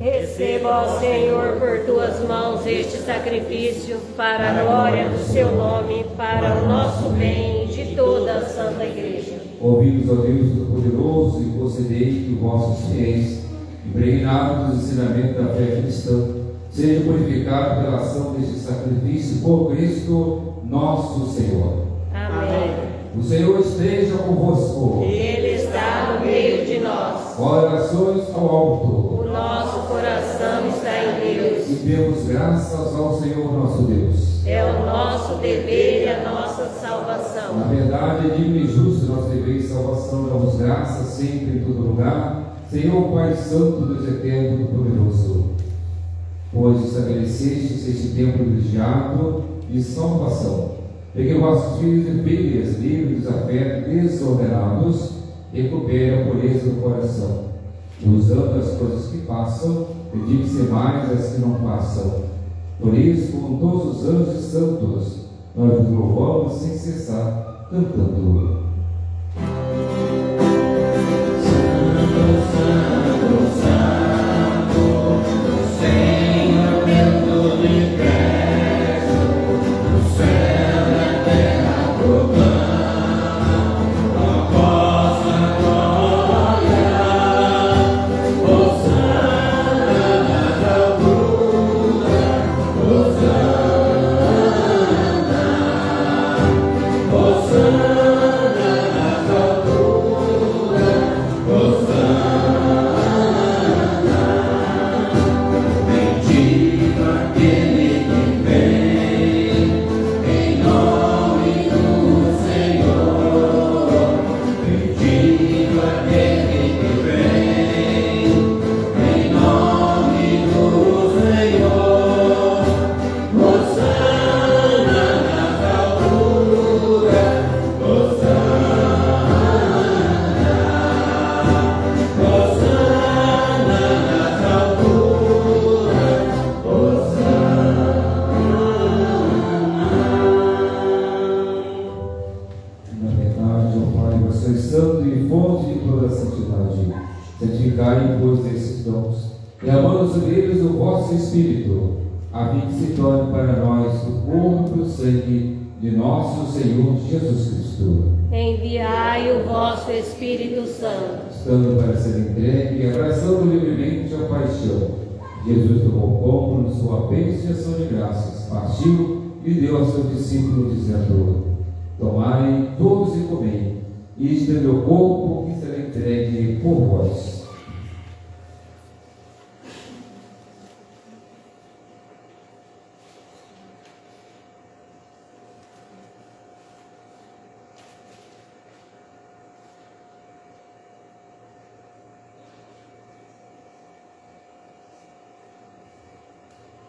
Receba, ó Senhor, por tuas mãos este sacrifício, para a glória do seu nome, para o nosso bem e de toda a Santa Igreja. Ouvi-nos, ó Deus Todo-Poderoso, e concedei que vossos fiéis, impregnados dos ensinamentos da fé cristã, sejam purificados pela ação deste sacrifício por Cristo nosso Senhor. Amém. O Senhor esteja convosco. Ele está no meio de nós. Orações ao alto. O nosso coração está em Deus. E demos graças ao Senhor nosso Deus. É o nosso dever e a nossa salvação. Na verdade, é digno e justo nosso dever e salvação. Damos graças sempre em todo lugar, Senhor Pai Santo, Deus Eterno e Poderoso. Pois estabelecestes este tempo privilegiado de salvação, para que vossos filhos e filhas, livres dos afetos desordenados, recuperem a pureza do coração, e usando as coisas que passam, dedique-se mais às que não passam. Por isso, com todos os anjos e santos, nós nos louvamos sem cessar, cantando. Senhor, Deus do universo, Multiplicai, pois, esses dons, derramando sobre eles o vosso Espírito, a fim que se torne para nós o corpo e o sangue de nosso Senhor Jesus Cristo. Enviai o vosso Espírito Santo. Estando para ser entregue e abraçando livremente a paixão, Jesus tomou o pão por sua bênção e ação de graças, partiu e deu a seus discípulos, dizendo: tomai todos e comei, isto é meu corpo que será entregue por vós.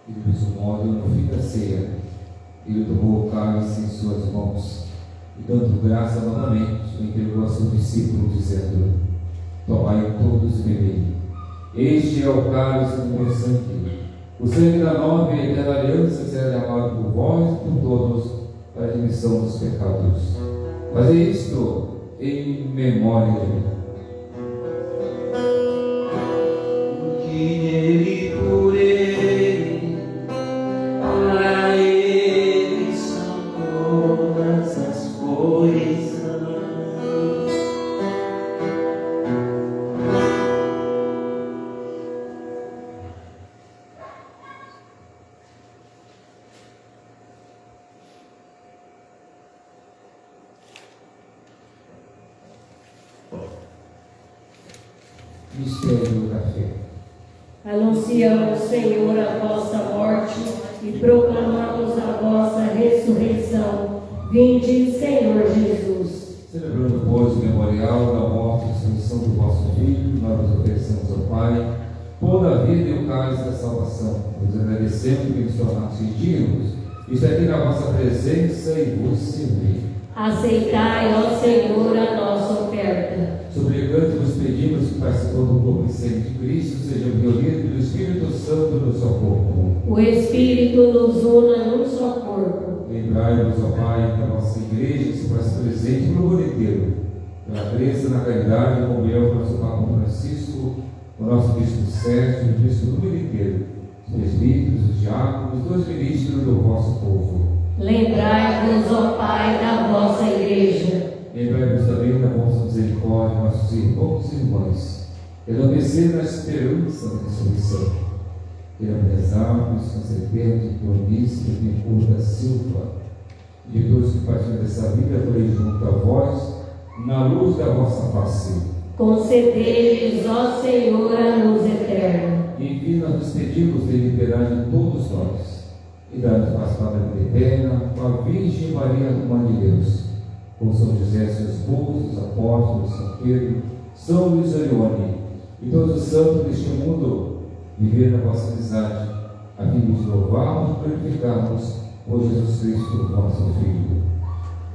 E do mesmo modo, no fim da ceia, ele tomou o cálice em suas mãos e, dando graça novamente, entregou a seus discípulos, dizendo: tomai todos e bebei. Este é o cálice do meu sangue. O sangue da nova e eterna aliança será derramado por vós e por todos para a remissão dos pecados. Fazei isto em memória de mim. Mistério da fé. Anunciamos, Senhor, a vossa morte e proclamamos a vossa ressurreição. Vinde, Senhor Jesus. Celebrando, pois, o memorial da morte e ressurreição do vosso Filho, nós vos oferecemos ao Pai toda a vida e o cálice da salvação. Vos agradecemos que nos tornastes dignos, estar aqui na vossa presença e vos servir. Aceitai, ó Senhor, a nossa oferta. Suplicante vos pedimos que, participando do corpo e sangue de Cristo, sejam reunidos pelo Espírito Santo no seu corpo. O Espírito nos una num só corpo. Lembrai-vos, ó Pai, da nossa igreja que se faz presente no mundo inteiro, pela crença na caridade e comunhão com o nosso Papa Francisco, o nosso Bispo Sérgio e o Bispo do mundo inteiro, os presbíteros, os diáconos, os ministros do vosso povo. Lembrai-vos, ó Pai, da vossa igreja. Lembrai-vos também da vossa misericórdia, nossos irmãos e irmãs, enaltecer na esperança da ressurreição. Queremos rezar-vos com certeza de Clonícia e Benhur da Silva, de todos que partilham dessa vida, porém junto a vós, na luz da vossa face. Concedei-lhes, ó Senhor, a luz eterna. E enfim, nós nos pedimos de liberdade de todos nós, e dar-nos paz para a vida eterna, com a Virgem Maria, Mãe de Deus, com São José, seu esposo, os apóstolos, São Pedro, São Luís Arione, e todos os santos deste mundo, viver na vossa amizade, a fim de louvarmos e glorificarmos por Jesus Cristo, vosso Filho.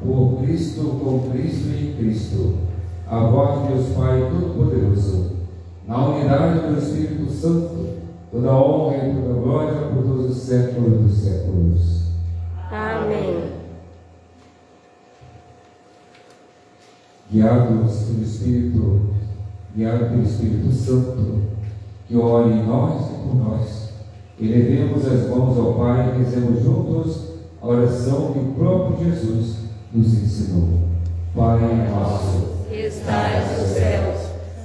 Por Cristo, com Cristo e em Cristo, a vós, Deus Pai Todo-Poderoso, na unidade do Espírito Santo, toda a honra e toda a glória por todos os séculos dos séculos. Amém. Guiados pelo Espírito Santo, que ore em nós e por nós, elevemos as mãos ao Pai e rezemos juntos a oração que o próprio Jesus nos ensinou. Pai nosso, Que estais nos céus,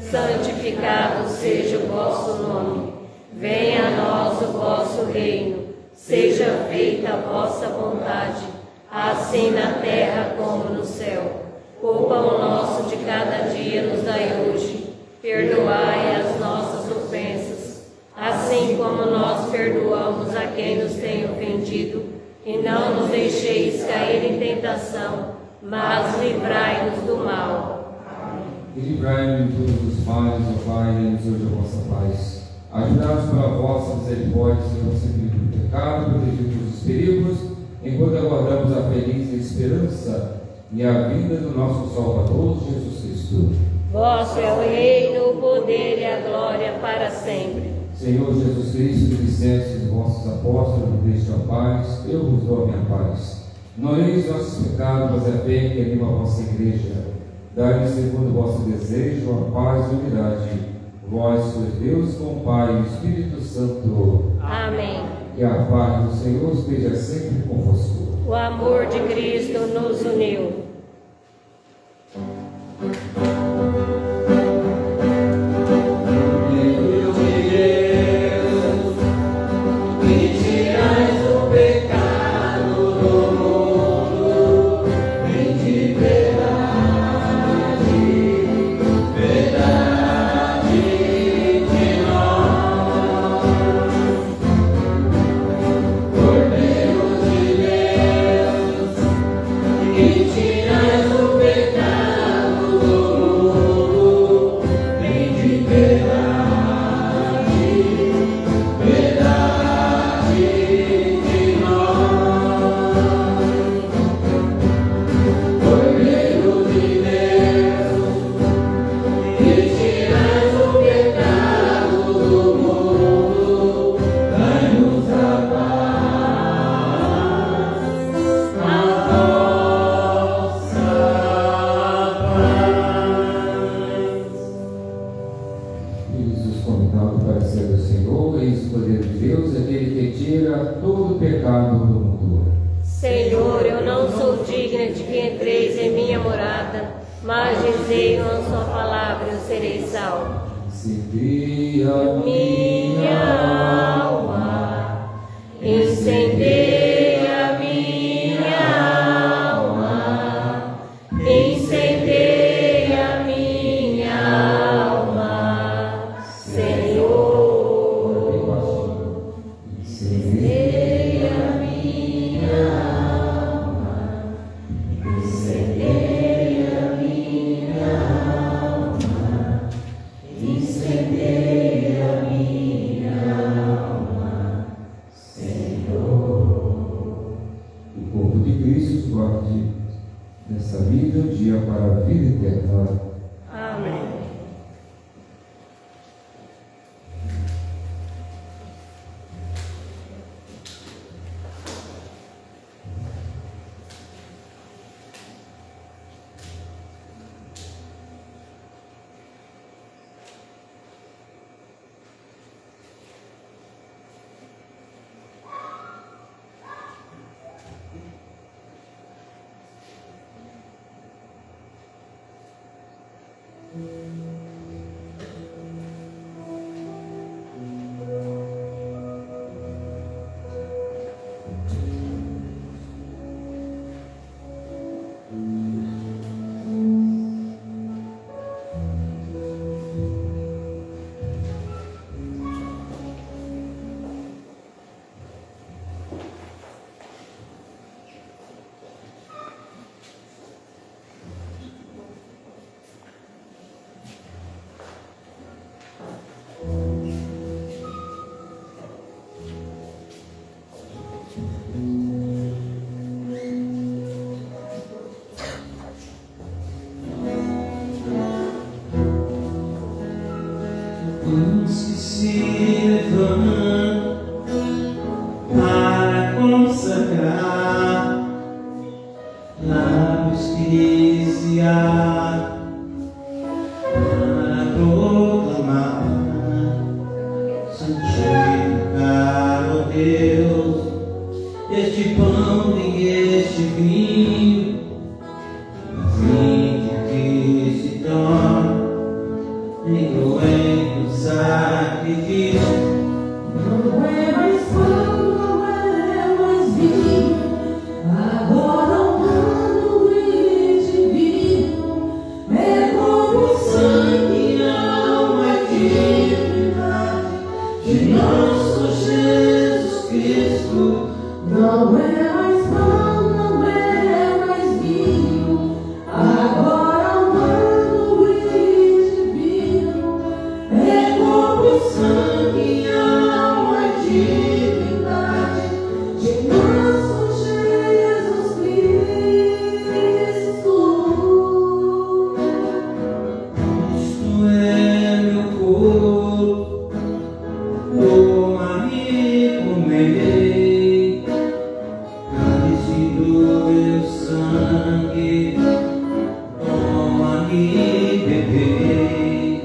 santificado seja o vosso nome. Venha a nós o vosso reino. Seja feita a vossa vontade, assim na terra como no céu. O pão nosso de cada dia nos dai hoje. Perdoai as nossas ofensas, assim como nós perdoamos a quem nos tem ofendido. E não nos deixeis cair em tentação, mas livrai-nos do mal. e livrai-nos de todos os males, ó Pai, e nos hoje a vossa paz. Ajudai-nos pela vossa misericórdia, Senhor, sempre do pecado, protegidos dos perigos, enquanto aguardamos a feliz esperança e a vinda do nosso Salvador, Jesus Cristo. Vosso é o reino, o poder e a glória para sempre. Senhor Jesus Cristo, que disseste aos vossos apóstolos, deixe a paz, eu vos dou a minha paz. Não eis nossos pecados, mas a fé que anima a vossa igreja. Dai-lhe, segundo o vosso desejo, a paz e a unidade. Vós sois Deus com o Pai e o Espírito Santo. Amém. Que a paz do Senhor esteja sempre convosco. O amor de Cristo nos uniu. Senhor, eu não sou digna de que entreis em minha morada, mas dizei uma só palavra e eu serei salvo. Incendeia Minha alma, incendeia minha alma, incendeia minha alma, Senhor. Incendeia minha alma, incendeia minha alma, incendeia minha alma, Senhor. O corpo de Cristo guarde nessa vida um dia para a vida eterna. Amém. Toma e bebei.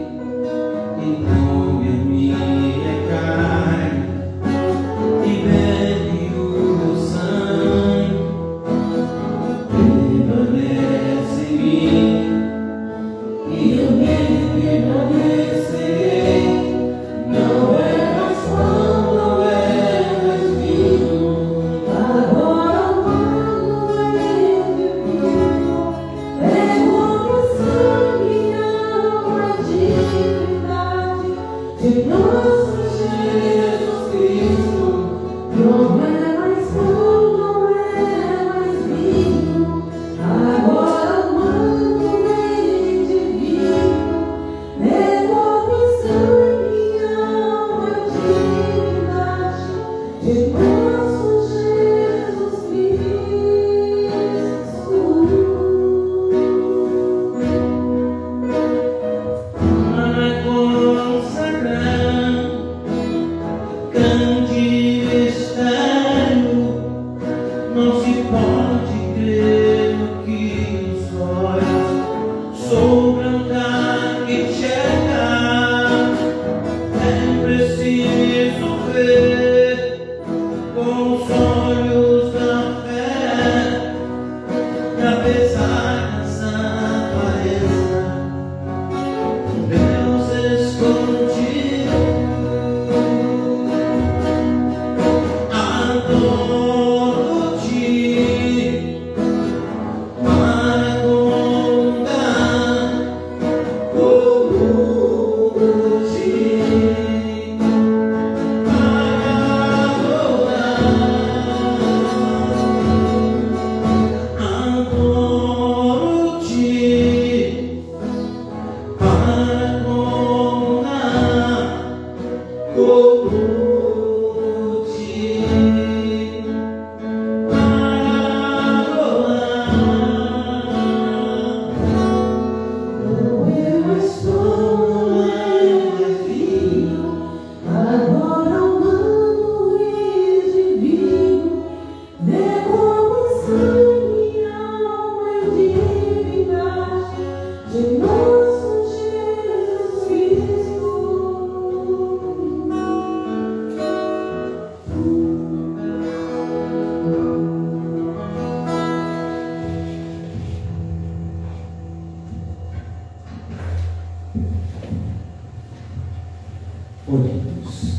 Oremos.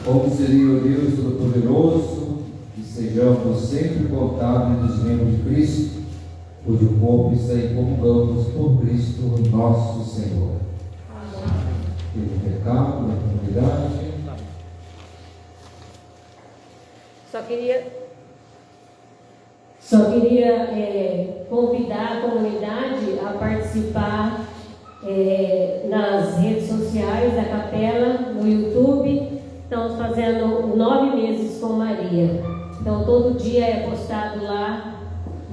Como seria o Deus Todo-Poderoso, que sejamos sempre contados dos membros de Cristo, cujo corpo está em comungamos por Cristo nosso Senhor. Pelo pecado, na comunidade. Só queria convidar a comunidade a participar nas redes sociais da capela, no YouTube. Estamos fazendo 9 meses com Maria. Então todo dia é postado lá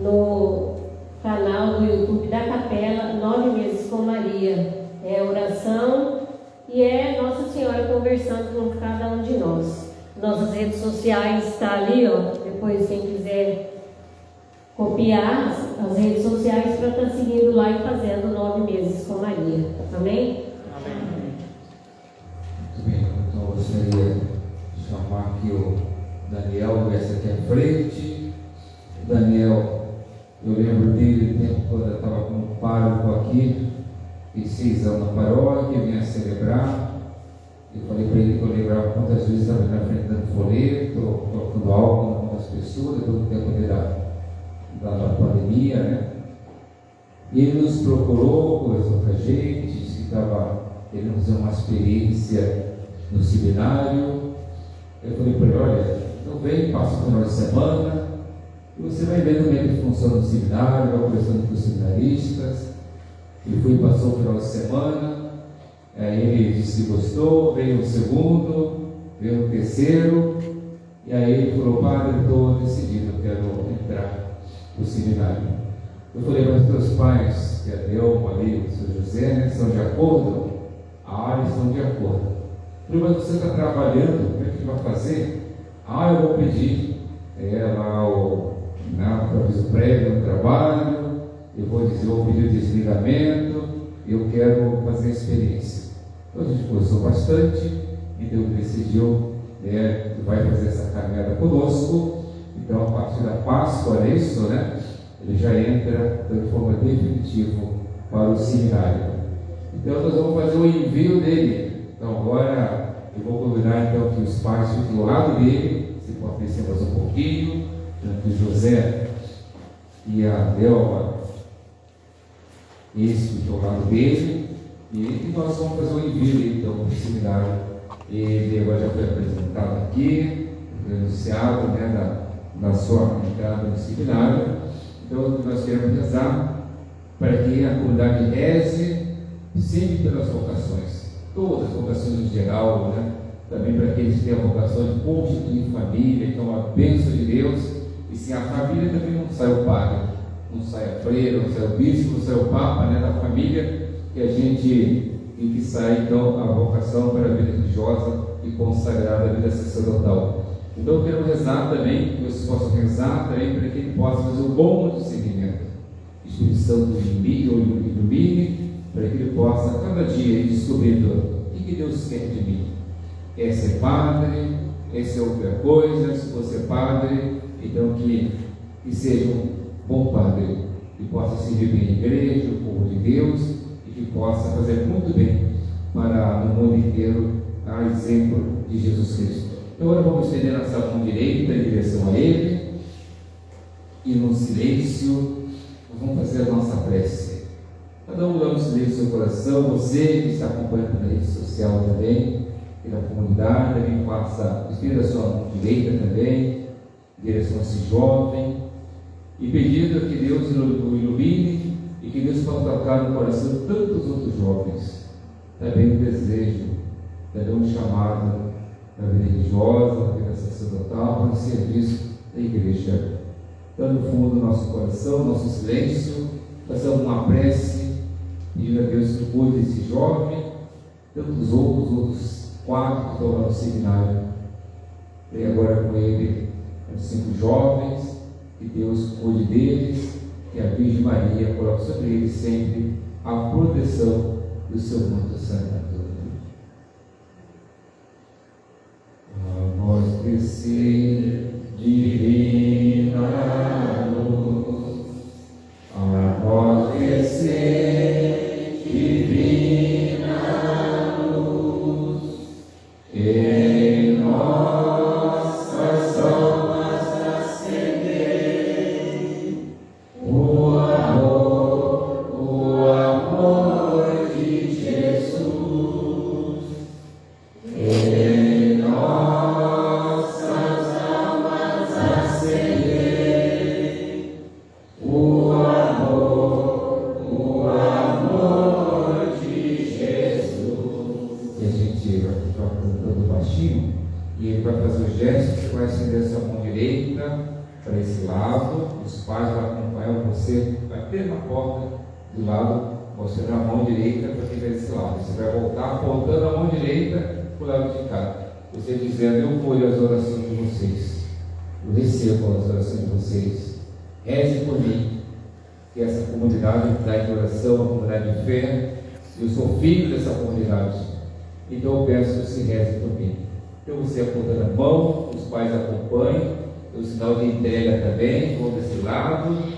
no canal do YouTube da capela, 9 meses com Maria. É oração e é Nossa Senhora conversando com cada um de nós. Nossas redes sociais está ali, ó. Depois quem quiser copiar as redes sociais para estar seguindo lá e fazendo 9 meses com Maria. Amém? Amém. Muito bem, então eu gostaria de chamar aqui o Daniel, essa aqui à frente. O Daniel, eu lembro dele no tempo quando eu estava como pároco aqui, fiz 6 anos na paróquia, vinha celebrar. Eu falei para ele que eu lembrava quantas vezes estava na frente dando folheto, colocando álcool na mão das pessoas, depois do tempo da pandemia, né? E ele nos procurou, conversou com a gente, disse que estava querendo fazer uma experiência no seminário. Eu falei para ele, olha, então vem, passa o final de semana, e você vai vendo como é que funciona o seminário, vai conversando com os seminaristas. Ele foi e passou o final de semana. Aí ele disse que gostou, veio o segundo, veio o terceiro, e aí ele falou, padre, eu estou decidido, eu quero entrar no seminário. Eu falei, mas teus pais, que é eu, o amigo, o seu José, né, estão de acordo? Eles estão de acordo. Eu falei, mas você está trabalhando, como é que vai fazer? Eu vou pedir lá o aviso prévio no trabalho, eu vou pedir o desligamento, eu quero fazer a experiência. Então a gente conversou bastante, então ele decidiu que vai fazer essa caminhada conosco. Então a partir da Páscoa, é isso, né? Ele já entra de forma definitiva para o seminário. Então nós vamos fazer o envio dele. Então agora eu vou convidar então que os pais fiquem ao lado dele, se pode descer mais um pouquinho, tanto o José e a Delma, esse fica ao lado dele. E nós vamos fazer o envio então para o seminário. Ele agora já foi apresentado aqui, foi anunciado, né, da sua entrada no seminário. Então nós queremos rezar para que a comunidade reze sempre pelas vocações, todas as vocações em geral, né? Também para aqueles que têm a vocação de constituir família, que é uma bênção de Deus. E sem a família também não sai o padre, não sai a freira, não sai o bispo, não sai o papa, né, da família. Que a gente tem que sair então a vocação para a vida religiosa e consagrada a vida sacerdotal. Então eu quero rezar também, que vocês possam rezar também para que ele possa fazer o bom discernimento. O Espírito Santo ilumine, para que ele possa cada dia ir descobrindo o que Deus quer de mim. Quer ser padre, quer ser outra coisa, se for ser padre, então que seja um bom padre, que possa servir bem a igreja, o povo de Deus, que possa fazer muito bem para o mundo inteiro, a exemplo de Jesus Cristo. Então agora vamos estender nossa mão direita em direção a Ele e no silêncio vamos fazer a nossa prece. Cada um dá um silêncio no seu coração, você que está acompanhando na rede social também, e na comunidade, também faça, estenda a sua mão direita também, em direção a esse jovem, e pedindo que Deus o ilumine e que Deus possa tocar no coração de tantos outros jovens. Também um desejo, também um chamado da vida religiosa, da vida sacerdotal, para o serviço da igreja. Então, no fundo do nosso coração, nosso silêncio, façamos uma prece, pedindo a Deus que cuide desse jovem, tantos outros 4 que estão lá no seminário. E agora com ele, os 5 jovens, que Deus cuide deles, que a Virgem Maria coloque sobre eles sempre a proteção do seu manto santo. A vós descer divina luz, a vós descer divina luz. você vai ter na porta do lado, mostrando a mão direita para quem vai desse lado. Você vai voltar apontando a mão direita para o lado de cá. Você dizendo: eu colho as orações de vocês, eu recebo as orações de vocês, reze por mim, que essa comunidade de oração, uma comunidade de fé, eu sou filho dessa comunidade, então eu peço que você reze por mim. Então você apontando a mão, os pais acompanham, o sinal de entrega também, vou desse lado.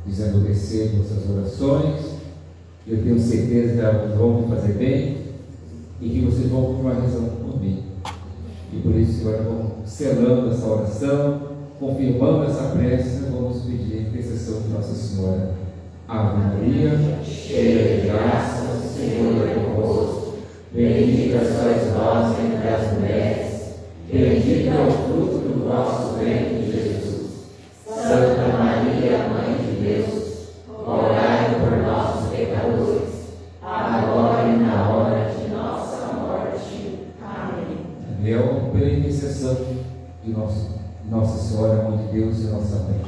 Dizendo: eu recebo essas orações, eu tenho certeza que elas vão me fazer bem e que vocês vão continuar rezando por mim. E por isso agora vamos selando essa oração, confirmando essa prece, vamos pedir a intercessão de Nossa Senhora. Ave Maria, cheia de graça, o Senhor é convosco. Bendita sois vós entre as mulheres, bendito é o fruto do vosso ventre, Jesus. Santa Maria, Mãe de Deus, orai por nós, pecadores, agora e na hora de nossa morte. Amém. Anel pela intercessão de Nossa Senhora, Mãe de Deus e nossa Mãe.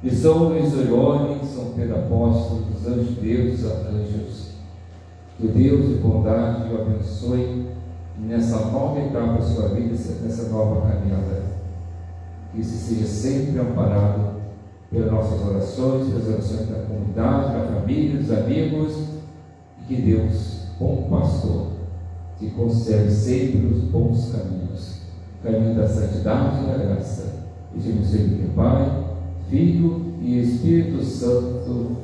E São Luís Orione, São Pedro Apóstolo, dos anjos de Deus, dos arcanjos, que o Deus de bondade o abençoe nessa nova etapa da sua vida, nessa nova caminhada. Que isso seja sempre amparado pelas nossas orações, pelas orações da comunidade, da família, dos amigos, e que Deus, bom pastor, te concede sempre os bons caminhos, caminho da santidade e da graça. E te abençoe que Pai, Filho e Espírito Santo.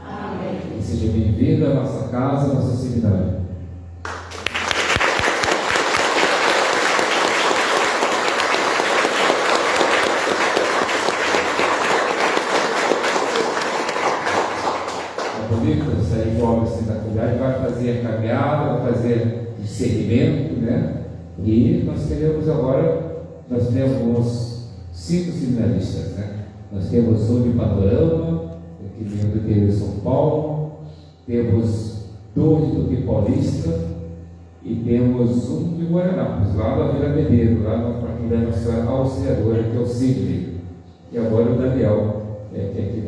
Amém. E seja bem-vindo à nossa casa, ao nosso seminário. Sair jovem assim da comunidade, vai fazer a caminhada, vai fazer discernimento, né? E nós queremos agora, nós temos 5 seminaristas, né? Nós temos um de Panorama, que vem do interior de São Paulo, temos 2 do Rio Paulista e temos um de Guaranápolis, lá da Vila Medeiro, lá na faculdade nossa auxiliadora, que é o Sidney. E agora o Daniel, que é aqui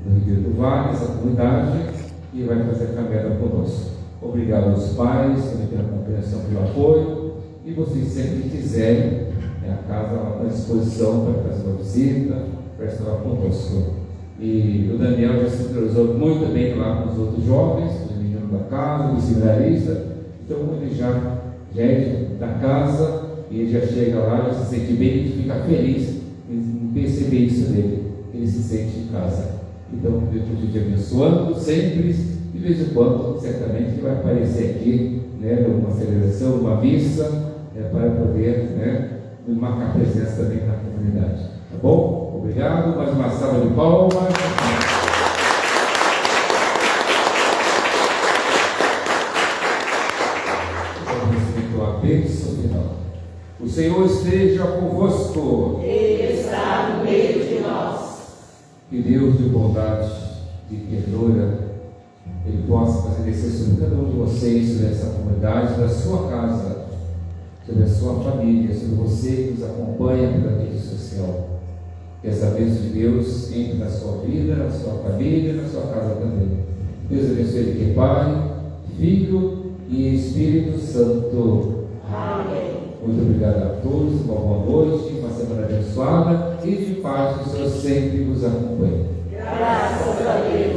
do Ribeiro do Vale, essa comunidade, e vai fazer a caminhada conosco. Obrigado aos pais também pela compreensão, pelo apoio, e vocês sempre quiserem, a casa está à disposição para fazer uma visita, para estar lá conosco. E o Daniel já se entrosou muito bem lá com os outros jovens, os meninos da casa, os seminaristas, então ele já é da casa, e ele já chega lá, já se sente bem e fica feliz em perceber isso dele, ele se sente em casa. Então, Deus te abençoando sempre, de vez em quando, certamente, ele vai aparecer aqui, né, numa celebração, numa missa, para poder, né, marcar presença também na comunidade. Tá bom? Obrigado. Mais uma salva de palmas. Vamos receber a bênção final. O Senhor esteja convosco. Ele está no meio de nós. Que Deus de bondade, de ternura, Ele possa fazer descer sobre cada um de vocês, sobre essa comunidade, sobre a sua casa, sobre a sua família, sobre você que nos acompanha pela rede social. Que essa bênção de Deus entre na sua vida, na sua família, na sua casa também. Deus abençoe que Pai, Filho e Espírito Santo. Amém. Muito obrigado a todos, uma boa noite, uma semana abençoada e de paz que o Senhor sempre nos acompanhe. Graças a Deus.